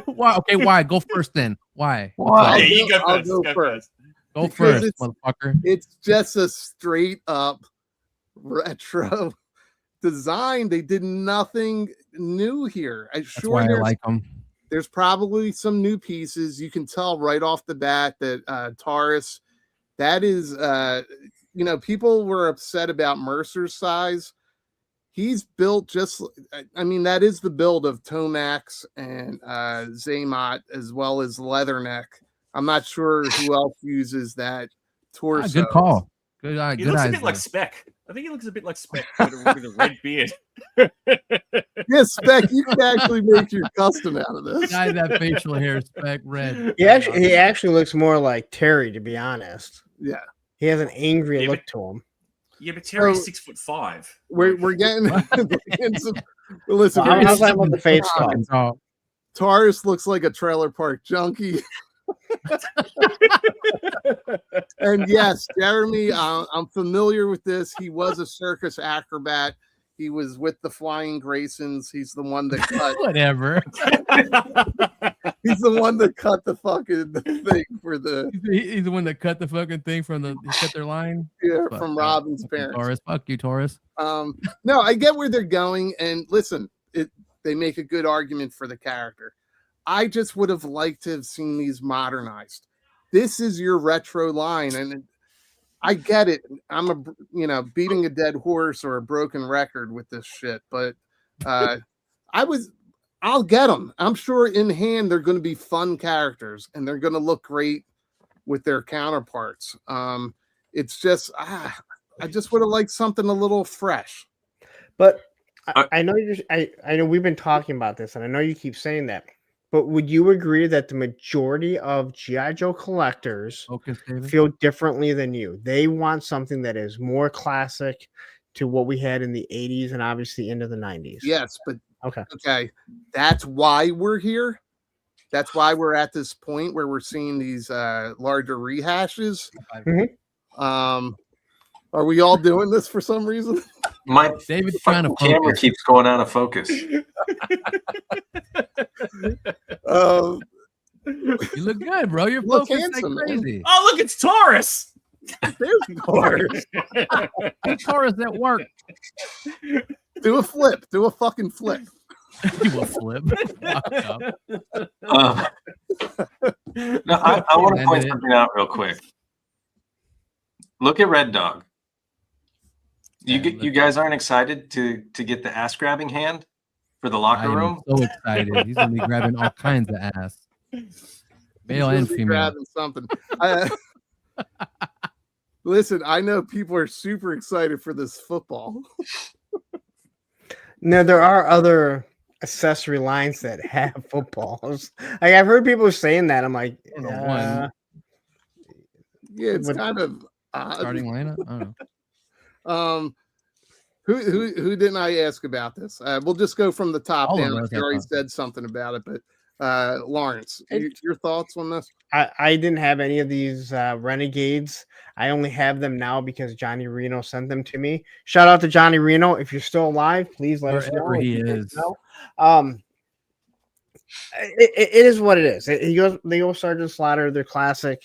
Why? Okay, why? Go first then. Why? Yeah, you go I'll first. go first. Go Because first, it's- motherfucker. It's just a straight up retro design. They did nothing new here. That's why I like them. There's probably some new pieces. You can tell right off the bat that Taurus, that is, people were upset about Mercer's size. He's built that is the build of Tomax and Zaymot as well as Leatherneck. I'm not sure who else uses that torso. Good call. Good, He good looks eyes a bit like there. Spec. I think he looks a bit like Spec with a red beard. Yeah, Spec, you can actually make your custom out of this. Dye that facial hair, Spec red. He actually looks more like Terry, to be honest. Yeah. He has an angry look to him. Yeah, but Terry's 6'5". We're getting into listen. Well, I was talking about the face sculpt. Taurus looks like a trailer park junkie. And yes, Jeremy, I'm familiar with this. He was a circus acrobat. He was with the Flying Graysons. He's the one that cut. Whatever. He's the one that cut the fucking thing for the. He's the one that cut the fucking thing from the cut their line. Yeah, Fuck from that. Robin's parents. Taurus, fuck you, Taurus. No, I get where they're going, and listen, they make a good argument for the character. I just would have liked to have seen these modernized. This is your retro line, and I get it. I'm beating a dead horse or a broken record with this shit, but I'll get them. I'm sure in hand they're going to be fun characters, and they're going to look great with their counterparts. It's just I just would have liked something a little fresh. But I know I know we've been talking about this, and I know you keep saying that. But would you agree that the majority of G.I. Joe collectors feel differently than you? They want something that is more classic to what we had in the 80s and obviously into the 90s. Yes, but okay. That's why we're here. That's why we're at this point where we're seeing these larger rehashes. Are we all doing this for some reason? My David's trying to camera keeps going out of focus. You look good, bro. You're look focused handsome, like crazy. Oh, look, it's Taurus. There's Taurus. Taurus at work. Do a flip. Do a fucking flip. Do a flip. No, I want to point something out real quick. Look at Red Dog. You guys aren't excited to get the ass grabbing hand for the locker room? So excited. He's gonna be grabbing all kinds of ass. Male and female. Grabbing something. Listen, I know people are super excited for this football. No, there are other accessory lines that have footballs. Like, I've heard people saying that. I'm like, yeah, it's kind of starting lineup. I don't know. Who didn't I ask about this? We'll just go from the top down. You already said something about it, but Lawrence, your thoughts on this? I didn't have any of these Renegades. I only have them now because Johnny Reno sent them to me. Shout out to Johnny Reno. If you're still alive, please let us know. Wherever he is. It is what it is. They go Sergeant Slaughter. They're classic.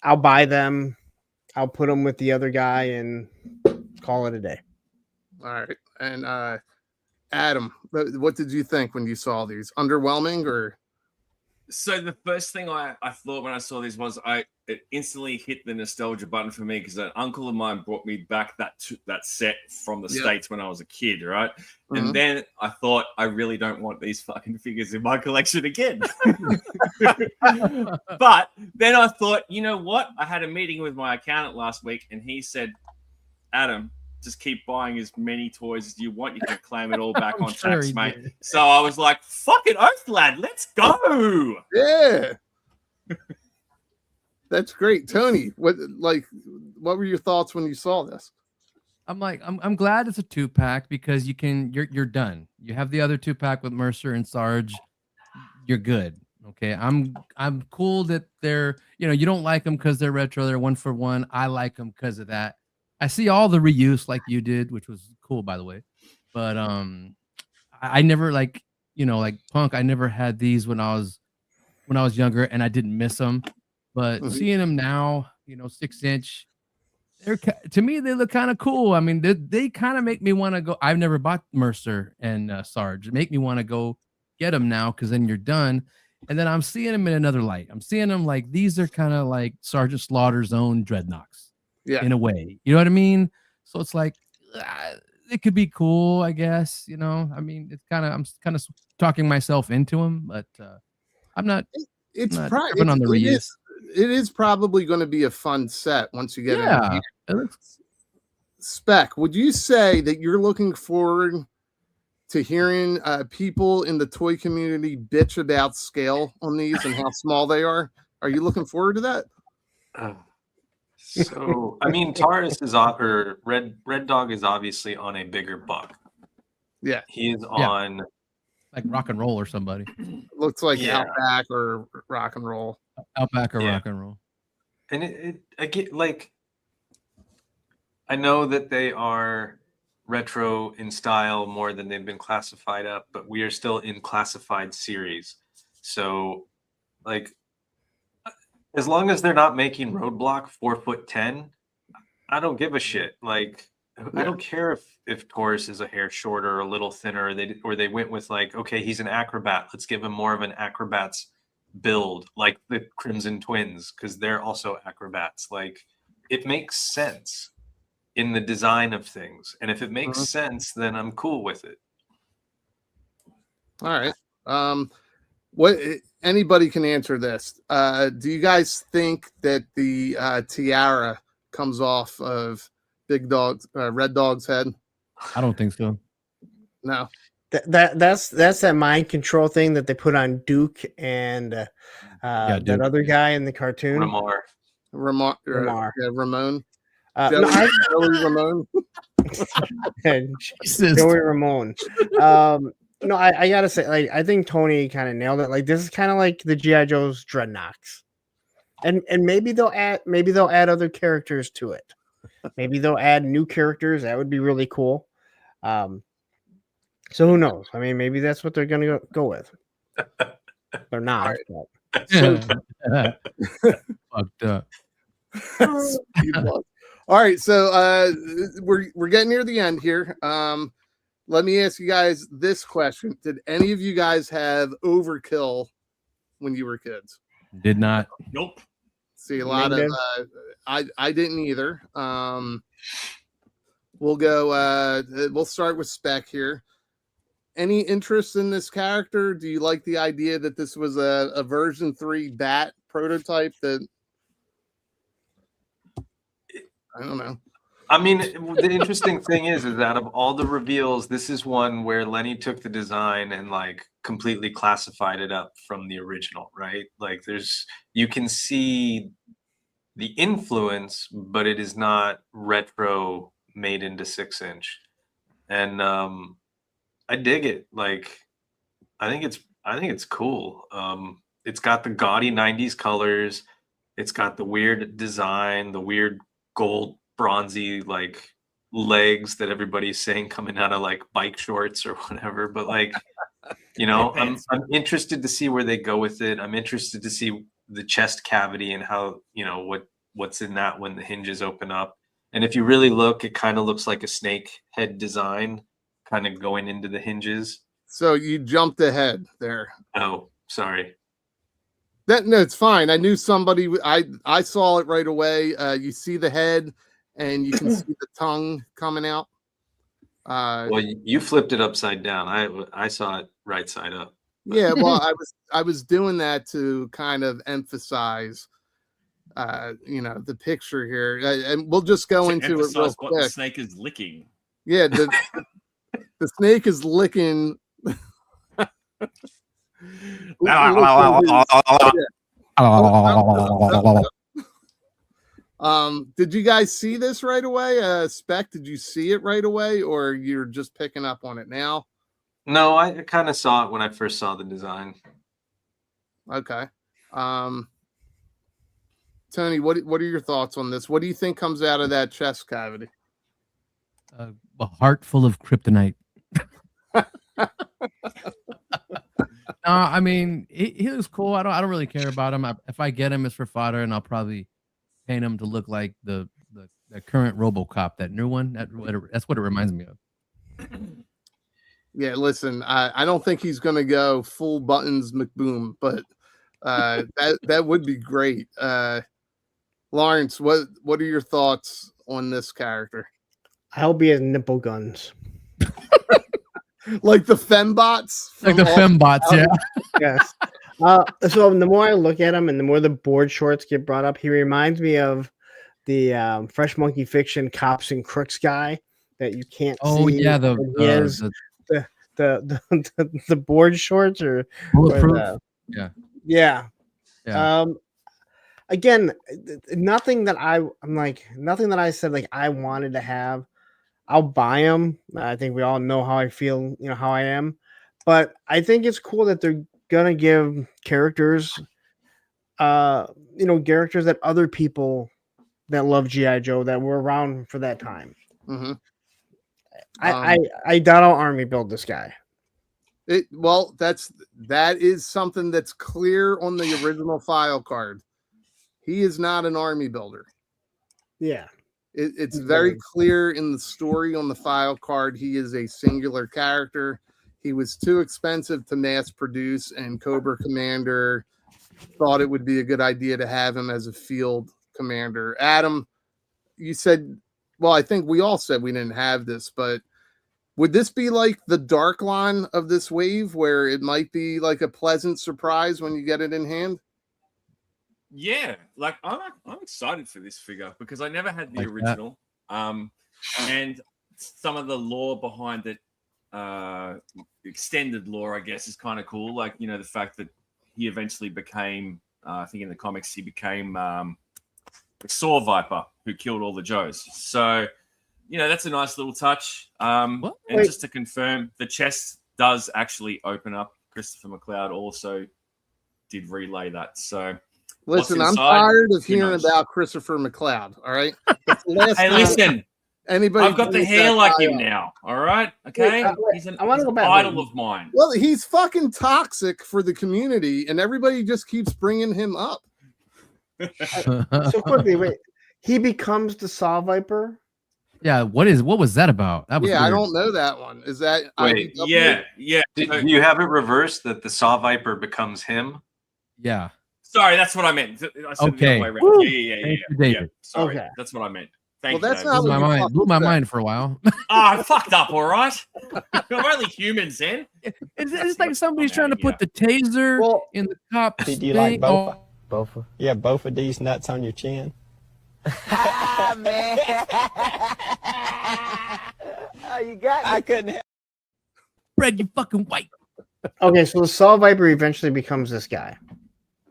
I'll buy them. I'll put them with the other guy and call it a day. All right. And Adam, what did you think when you saw these? Underwhelming or? So the first thing I thought when I saw these was it instantly hit the nostalgia button for me because an uncle of mine brought me back that set from the States when I was a kid, right? Mm-hmm. And then I thought, I really don't want these fucking figures in my collection again. But then I thought, you know what? I had a meeting with my accountant last week and he said, Adam, just keep buying as many toys as you want. You can claim it all back on tax, mate. Did. So I was like, fucking oath, lad. Let's go. Yeah. That's great. Tony, what were your thoughts when you saw this? I'm like, I'm glad it's a 2-pack because you're done. You have the other 2-pack with Mercer and Sarge. You're good. Okay. I'm cool that they're, you don't like them because they're retro. They're 1-for-1. I like them because of that. I see all the reuse like you did, which was cool, by the way. But I never like Punk. I never had these when I was younger, and I didn't miss them. But seeing them now, 6-inch, to me they look kind of cool. I mean, they kind of make me want to go. I've never bought Mercer and Sarge. It make me want to go get them now because then you're done. And then I'm seeing them in another light. I'm seeing them like these are kind of like Sergeant Slaughter's own Dreadnoks. Yeah, in a way, you know what I mean? So it's like it could be cool, I guess. I mean, I'm kind of talking myself into them, but I'm not. It's probably on the reuse. It is probably going to be a fun set once you get it. Spec, would you say that you're looking forward to hearing people in the toy community bitch about scale on these and how small they are? Are you looking forward to that? So, I mean, Taurus is or Red Dog is obviously on a bigger buck. Yeah. He is on like Rock and Roll or somebody. Looks like Outback or Rock and Roll. Outback or Rock and Roll. And I get like, I know that they are retro in style more than they've been classified up, but we are still in classified series. So, like, as long as they're not making Roadblock 4'10", I don't give a shit. Like, I don't care if Taurus is a hair shorter or a little thinner. Or they went with like, okay, he's an acrobat. Let's give him more of an acrobat's build, like the Crimson Twins, because they're also acrobats. Like, it makes sense in the design of things, and if it makes sense, then I'm cool with it. All right. What anybody can answer this? Do you guys think that the tiara comes off of Red Dog's head? I don't think so. No. That's that mind control thing that they put on Duke and that Duke. other guy in the cartoon. Ramar. Yeah, Ramon. No, Joey Ramon. Jesus. Joey Ramone. No, I gotta say, like, I think Tony kind of nailed it. Like, this is kind of like the G.I. Joe's Dreadnoks, and maybe they'll add other characters to it. Maybe they'll add new characters. That would be really cool. So who knows? I mean, maybe that's what they're gonna go with. They're not. Fucked up. All right, so we're getting near the end here. Let me ask you guys this question: did any of you guys have overkill when you were kids? Did not. Nope. See, a lot of I didn't either. We'll go. We'll start with Spec here. Any interest in this character? Do you like the idea that this was a version 3 Bat prototype? That I don't know. I mean, the interesting thing is out of all the reveals, this is one where Lenny took the design and like completely classified it up from the original, right? Like you can see the influence, but it is not retro made into 6-inch. And I dig it. Like, I think it's cool. It's got the gaudy 90s colors. It's got the weird design, the weird gold bronzy like legs that everybody's saying coming out of like bike shorts or whatever. But like, you know, I'm interested to see where they go with it. I'm interested to see the chest cavity and how, you know, what's in that when the hinges open up. And if you really look, it kind of looks like a snake head design kind of going into the hinges. So you jumped ahead there. Oh, sorry. No, it's fine. I knew somebody. I saw it right away. You see the head, and you can see the tongue coming out. Well, you flipped it upside down. I saw it right side up. Yeah, well, I was doing that to kind of emphasize, you know, the picture here, and we'll just go into it real quick. What the snake is licking. Yeah, the snake is licking. Did you guys see this right away? Spec, did you see it right away, or you're just picking up on it now? No, I kind of saw it when I first saw the design. Okay. Tony, what are your thoughts on this? What do you think comes out of that chest cavity? A heart full of kryptonite. No, I mean, he looks cool. I don't really care about him. If I get him, it's for fodder, and I'll probably paint him to look like the current RoboCop, that new one. That's what it reminds me of. Yeah, listen, I don't think he's going to go full Buttons McBoom, but that would be great. Lawrence, what are your thoughts on this character? I hope he has nipple guns. Like the fembots? Like the fembots, yeah. Yes. So the more I look at him and the more the board shorts get brought up, he reminds me of the Fresh Monkey Fiction Cops and Crooks guy that you can't see. Oh, yeah. The board shorts or yeah. Again, nothing that I said like I wanted to have. I'll buy them. I think we all know how I feel, you know, how I am. But I think it's cool that they're gonna give characters, characters that other people that love G.I. Joe that were around for that time. Mm-hmm. I doubt I'll army build this guy. That is something that's clear on the original file card. He is not an army builder. Yeah. It's very clear in the story on the file card. He is a singular character. He was too expensive to mass produce, and Cobra Commander thought it would be a good idea to have him as a field commander. Adam, you said, well, I think we all said we didn't have this, but would this be like the dark line of this wave where it might be like a pleasant surprise when you get it in hand? Yeah, like I'm excited for this figure because I never had the Like original. And some of the lore behind it, extended lore, I guess, is kind of cool. Like, you know, the fact that he eventually became, I think in the comics, he became the Saw Viper who killed all the Joes. So, you know, that's a nice little touch. And just to confirm, the chest does actually open up. Christopher McLeod also did relay that. So, listen, I'm tired of hearing about Christopher McLeod. All right. Hey, listen. Anybody? I've got the hair like him now. All right. Okay. He's an idol of mine. Well, he's fucking toxic for the community, and everybody just keeps bringing him up. So quickly, wait. He becomes the Saw Viper. Yeah. What was that about? That was I weird. don't know that one. Is that? Wait. Yeah. Do you have it reversed that the Saw Viper becomes him? Yeah. Sorry, that's what I meant. I said Okay. it the other way around. Yeah. Thank you, David. Sorry, Okay. that's what I meant. Thank Well, you. that's David. not Blew my mind for a while. I fucked up. All right. We're only humans, then. It's like somebody's trying to put the taser in the cop's Do you thing. like both? Oh, Both? Yeah, both of these nuts on your chin. Man. Oh, you got me. I couldn't help. Fred, you fucking white. Okay, so the Saw Viper eventually becomes this guy.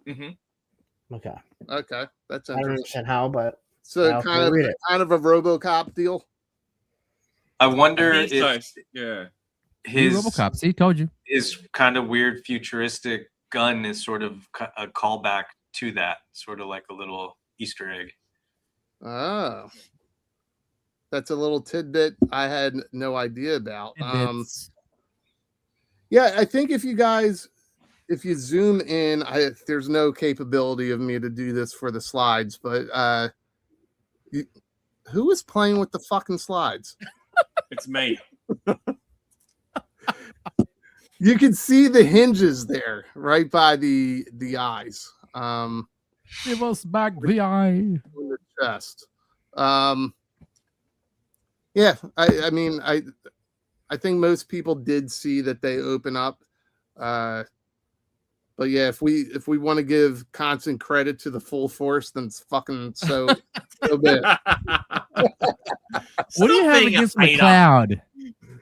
Mm-hmm. Okay. Okay, that's I don't interesting. understand how, but So I'll kind read it. of a RoboCop deal. I wonder I think if so. Yeah. his RoboCop. See, told you. his kind of weird futuristic gun is sort of a callback to that, sort of like a little Easter egg. Oh, that's a little tidbit I had no idea about. Yeah, I think if you zoom in, there's no capability of me to do this for the slides, but who is playing with the fucking slides? It's me. You can see the hinges there, right by the eyes. Give us back the eye. On the chest. Yeah, I mean, I think most people did see that they open up. But yeah, if we want to give constant credit to the full force, then it's fucking so bad. What do you have against McLeod?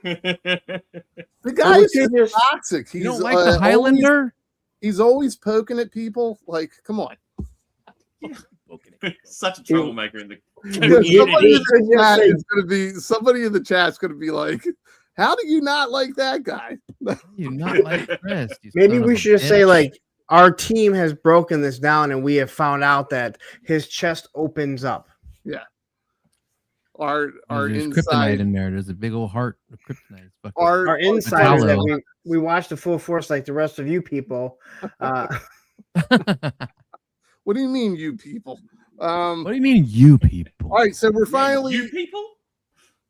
The guy is just toxic. He's, You don't like the Highlander? He's always poking at people. Like, come on. Such a troublemaker in the Somebody in the chat's gonna be like, how do you not like that guy? You not like Chris? Maybe we should just say like our team has broken this down and we have found out that his chest opens up. Yeah. Our There's inside kryptonite in there. There's a big old heart of kryptonite. It's fucking- Our inside is that Apollo. we watched the full force like the rest of you people. What do you mean, you people? What do you mean, you people? All right, so we're finally You people?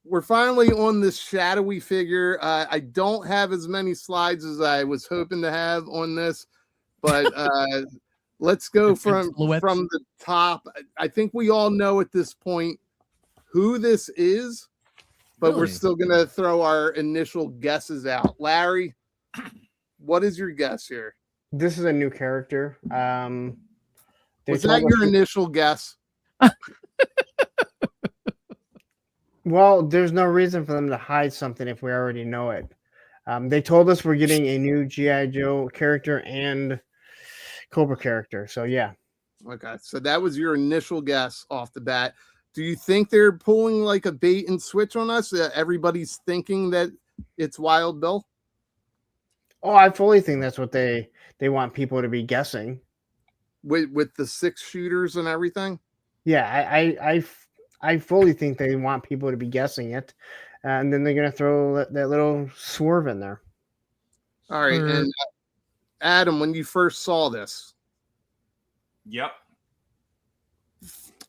we're finally on this shadowy figure. I don't have as many slides as I was hoping to have on this, but let's go from the top. I think we all know at this point who this is, but we're Really? still gonna throw our initial guesses out. Larry, what is your guess here? This is a new character. Was that your initial guess? Well, there's no reason for them to hide something if we already know it. They told us we're getting a new G.I. Joe character and Cobra character. So, yeah. Okay, so that was your initial guess off the bat. Do you think they're pulling like a bait and switch on us? Everybody's thinking that it's Wild Bill? Oh, I fully think that's what they want people to be guessing. With the 6 shooters and everything? Yeah, I fully think they want people to be guessing it. And then they're going to throw that little swerve in there. All right, and Adam, when you first saw this, Yep.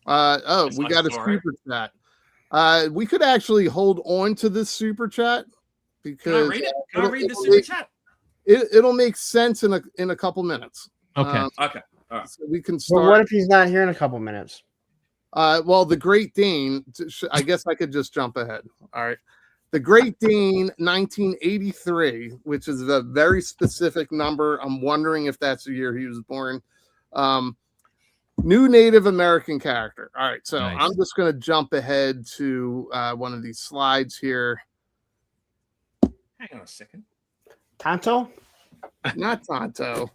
we got a story. super chat. We could actually hold on to this super chat because read it? Can I read the super chat? It'll make sense in a couple minutes. Okay. Okay. All right. So we can start. Well, what if he's not here in a couple minutes? Well, the Great Dane, I guess I could just jump ahead. All right. The Great Dane 1983, which is a very specific number. I'm wondering if that's the year he was born. New Native American character. All right. So Nice. I'm just going to jump ahead to one of these slides here. Hang on a second. Tonto? Not Tonto.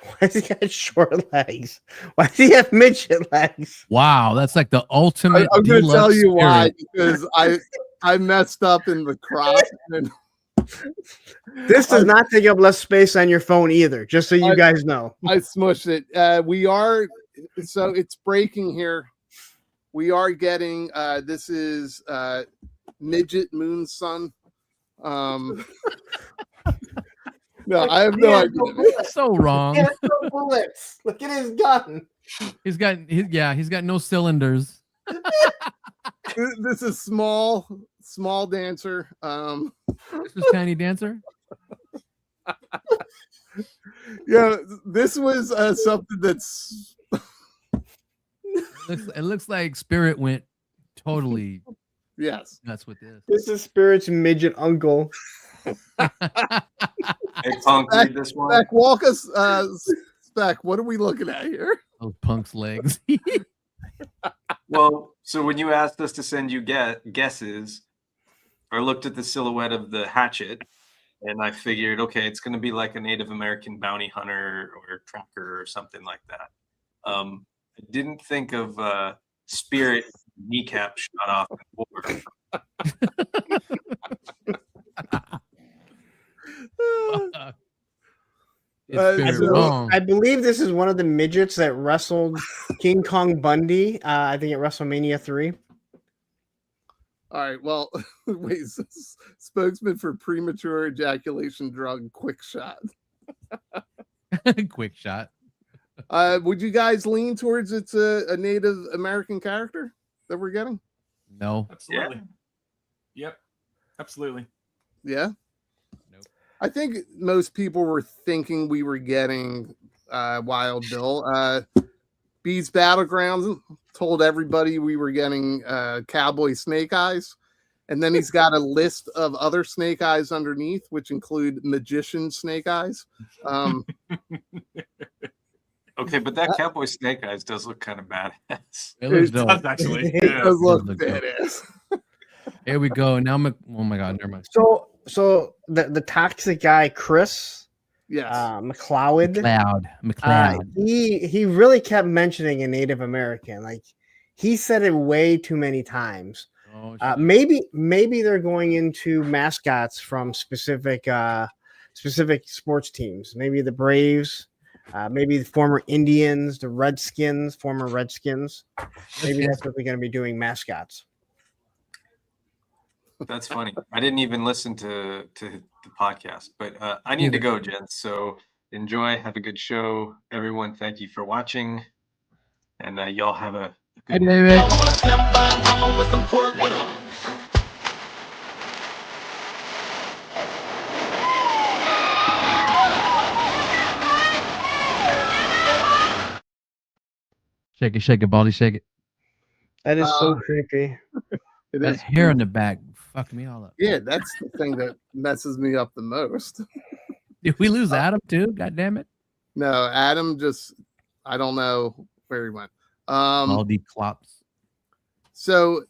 Why does he got short legs? Why does he have midget legs? Wow, that's like the ultimate. I'm going to tell deluxe you why, spirit. because I messed up in the crop. And This does not take up less space on your phone either, just so you guys know. I smushed it. We are, so it's breaking here. We are getting, this is Midget Moon Sun. No, I have no idea. So wrong. He has no bullets. Look at his gun. He's got no cylinders. This is small dancer. This is Tiny Dancer. Yeah, this was something that's. It looks like Spirit went totally. Yes, nuts with this. This is Spirit's midget uncle. Hey, Punk, read this one. Spec, walk us. Spec, what are we looking at here? Those Punk's legs. Well, so when you asked us to send you guesses, I looked at the silhouette of the hatchet, and I figured, okay, it's going to be like a Native American bounty hunter or tracker or something like that. I didn't think of Spirit kneecap shot off in war. I believe this is one of the midgets that wrestled King Kong Bundy. I think at WrestleMania 3. All right. Well, wait. Spokesman for premature ejaculation drug, Quick Shot. Quick Shot. Would you guys lean towards it's a Native American character that we're getting? No. Absolutely. Yep. Absolutely. Yeah. Nope. I think most people were thinking we were getting Wild Bill. Bees Battlegrounds told everybody we were getting Cowboy Snake Eyes. And then he's got a list of other Snake Eyes underneath, which include Magician Snake Eyes. Okay, but that Cowboy Snake Eyes does look kind of badass. It does actually. It does look badass. Here we go. Now oh my god, never mind. So the toxic guy, Chris, yes, McLeod. He really kept mentioning a Native American. Like he said it way too many times. Maybe they're going into mascots from specific sports teams. Maybe the Braves. Maybe the former Indians, the Redskins, former Redskins. Maybe that's what they're going to be doing, mascots. That's funny. I didn't even listen to the podcast, but I need to go, gents. So enjoy. Have a good show. Everyone, thank you for watching. And y'all have a good David. Shake it, Baldy, shake it. That is so creepy. It that is hair in the back fucked me all up. Yeah, that's the thing that messes me up the most. Did we lose Adam too? God damn it. No, Adam just, I don't know where he went. Baldy Clops. So,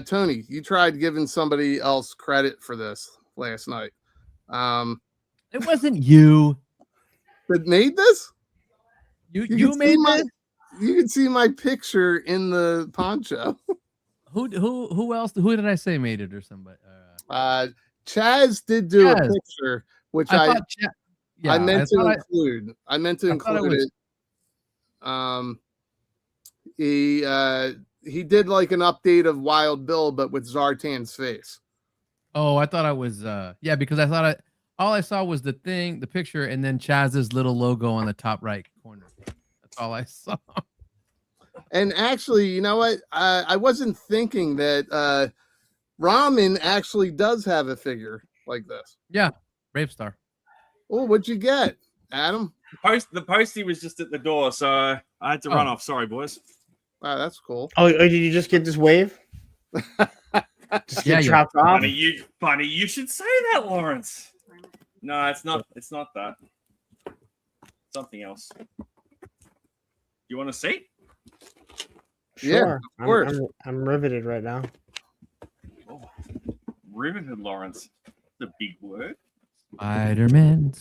Tony, you tried giving somebody else credit for this last night. It wasn't you that made this. You made this. You can see my picture in the poncho. Who else? Who did I say made it or somebody? Chaz did do a picture, which I meant to include. I meant to include it. He did like an update of Wild Bill, but with Zartan's face. Oh, I thought I was because I thought all I saw was the picture, and then Chaz's little logo on the top right corner. That's all I saw. And actually, you know what? I wasn't thinking that Ramen actually does have a figure like this. Yeah, Brave Star. Oh, what'd you get, Adam? The postie was just at the door, so I had to run off. Sorry, boys. Wow, that's cool. Oh, did you just get this wave? Just get dropped off. Funny, you should say that, Lawrence. No, it's not. It's not that. Something else. You want to see? Sure. Yeah, of course. I'm riveted right now. Oh, riveted, Lawrence. The big word. Spider-Man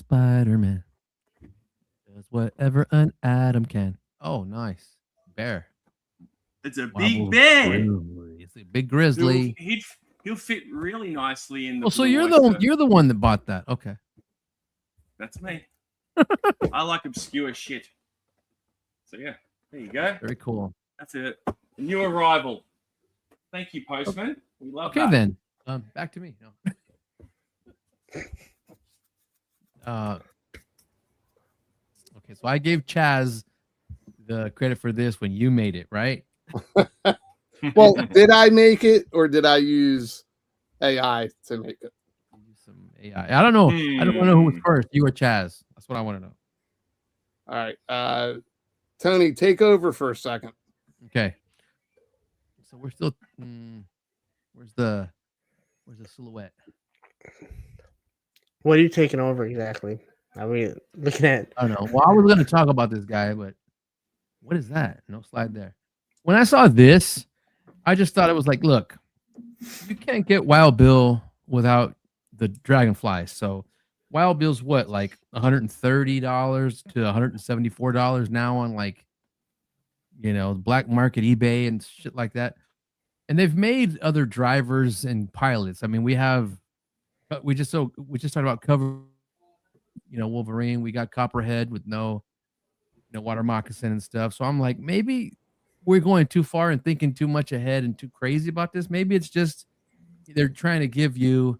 does whatever an atom can. Oh, nice. Bear. It's a big bear. It's a big grizzly. He'll fit really nicely in the. Oh, so you're the one that bought that. Okay. That's me. I like obscure shit. So yeah, there you go. Very cool. That's it. A new arrival. Thank you, Postman. We love that. Okay, then. Back to me. No. Okay, so I gave Chaz the credit for this when you made it, right? Well, did I make it or did I use AI to make it? Some AI. I don't know. I don't know who was first. You or Chaz. That's what I want to know. All right. Tony, take over for a second. Okay. So we're still where's the silhouette? What are you taking over exactly? Are we looking at? I don't know. Well, I was going to talk about this guy, but what is that? No slide there. When I saw this, I just thought it was like, look, you can't get Wild Bill without the Dragonfly. So Wild Bill's what, like $130 to $174 now on like, black market eBay and shit like that. And they've made other drivers and pilots. I mean, we just talked about cover, Wolverine. We got Copperhead with no water moccasin and stuff. So I'm like, maybe we're going too far and thinking too much ahead and too crazy about this. Maybe it's just they're trying to give you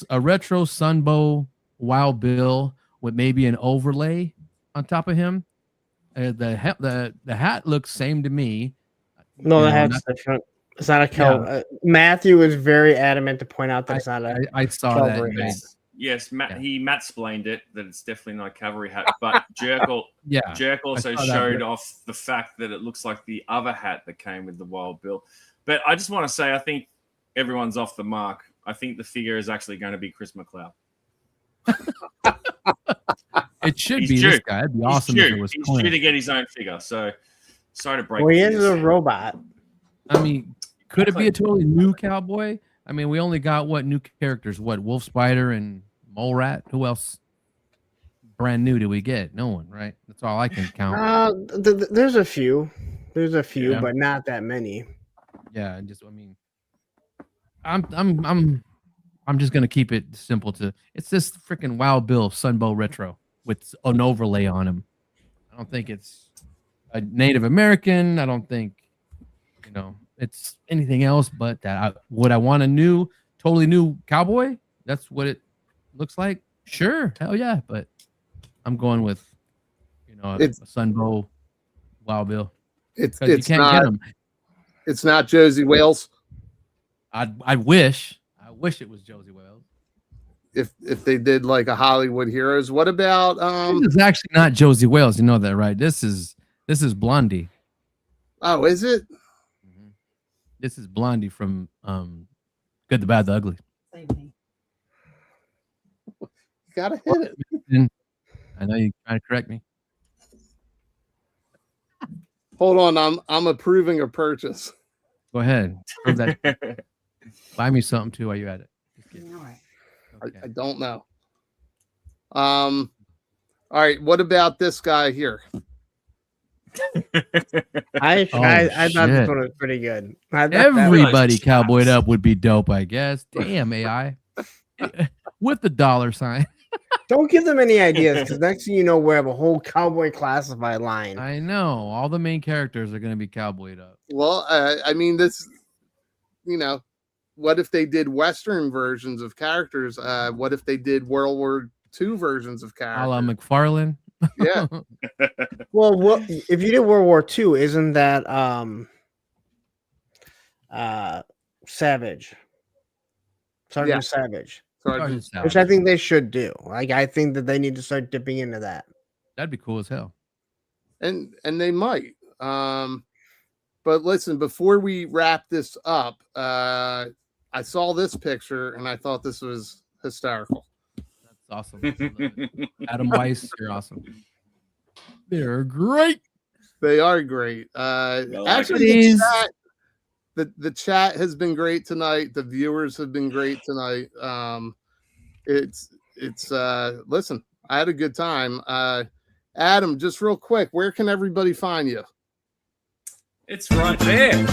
a retro Sunbow Wild Bill with maybe an overlay on top of him. The hat looks same to me. No, the hat's different. It's not a Calvary. Yeah. Matthew was very adamant to point out that it's not a. I saw Calvary that. hat. Yes, Matt-splained it that it's definitely not a cavalry hat. But Jerk also showed off the fact that it looks like the other hat that came with the Wild Bill. But I just want to say, I think everyone's off the mark. I think the figure is actually going to be Chris McLeod. It should be this guy. It'd be awesome if it was. He's due to get his own figure. So sorry to break. Well, he is a robot. I mean, could it be a totally new cowboy? I mean, we only got new characters? What, Wolf Spider and Mole Rat? Who else brand new do we get? No one, right? That's all I can count. There's a few. Yeah. But not that many. Yeah, I'm just gonna keep it simple to it's this freaking Wild Bill Sunbow Retro with an overlay on him. I don't think it's a Native American. I don't think it's anything else but that. Would I want a totally new cowboy? That's what it looks like. Sure, hell yeah. But I'm going with a Sunbow Wild Bill. It's not Josie Wales. I wish it was Josie Wales. If they did like a Hollywood Heroes. What about This is actually not Josie Wales, you know that, right? This is Blondie. Oh, is it? Mm-hmm. This is Blondie from Good, the Bad, the Ugly. You gotta hit it. I know you're trying to correct me. Hold on, I'm approving a purchase. Go ahead. Prove that. Buy me something too while you're at it. Okay. I don't know. All right. What about this guy here? I thought this one was pretty good. Everybody cowboyed up would be dope, I guess. Damn, AI. With the $sign. Don't give them any ideas, because next thing you know, we have a whole cowboy classified line. I know. All the main characters are going to be cowboyed up. Well, I mean, this, what if they did Western versions of characters? What if they did World War II versions of characters? A la McFarlane. Yeah. Well, what if you did World War II? Isn't that Savage? Sergeant Savage. Sergeant Which I think they should do. Like, I think that they need to start dipping into that. That'd be cool as hell. And they might. But listen, before we wrap this up, I saw this picture and I thought this was hysterical. That's awesome. Adam Weiss, you're awesome. They're great. They are great. Actually, the chat has been great tonight. The viewers have been great tonight. It's listen, I had a good time. Adam, just real quick, where can everybody find you? It's right there.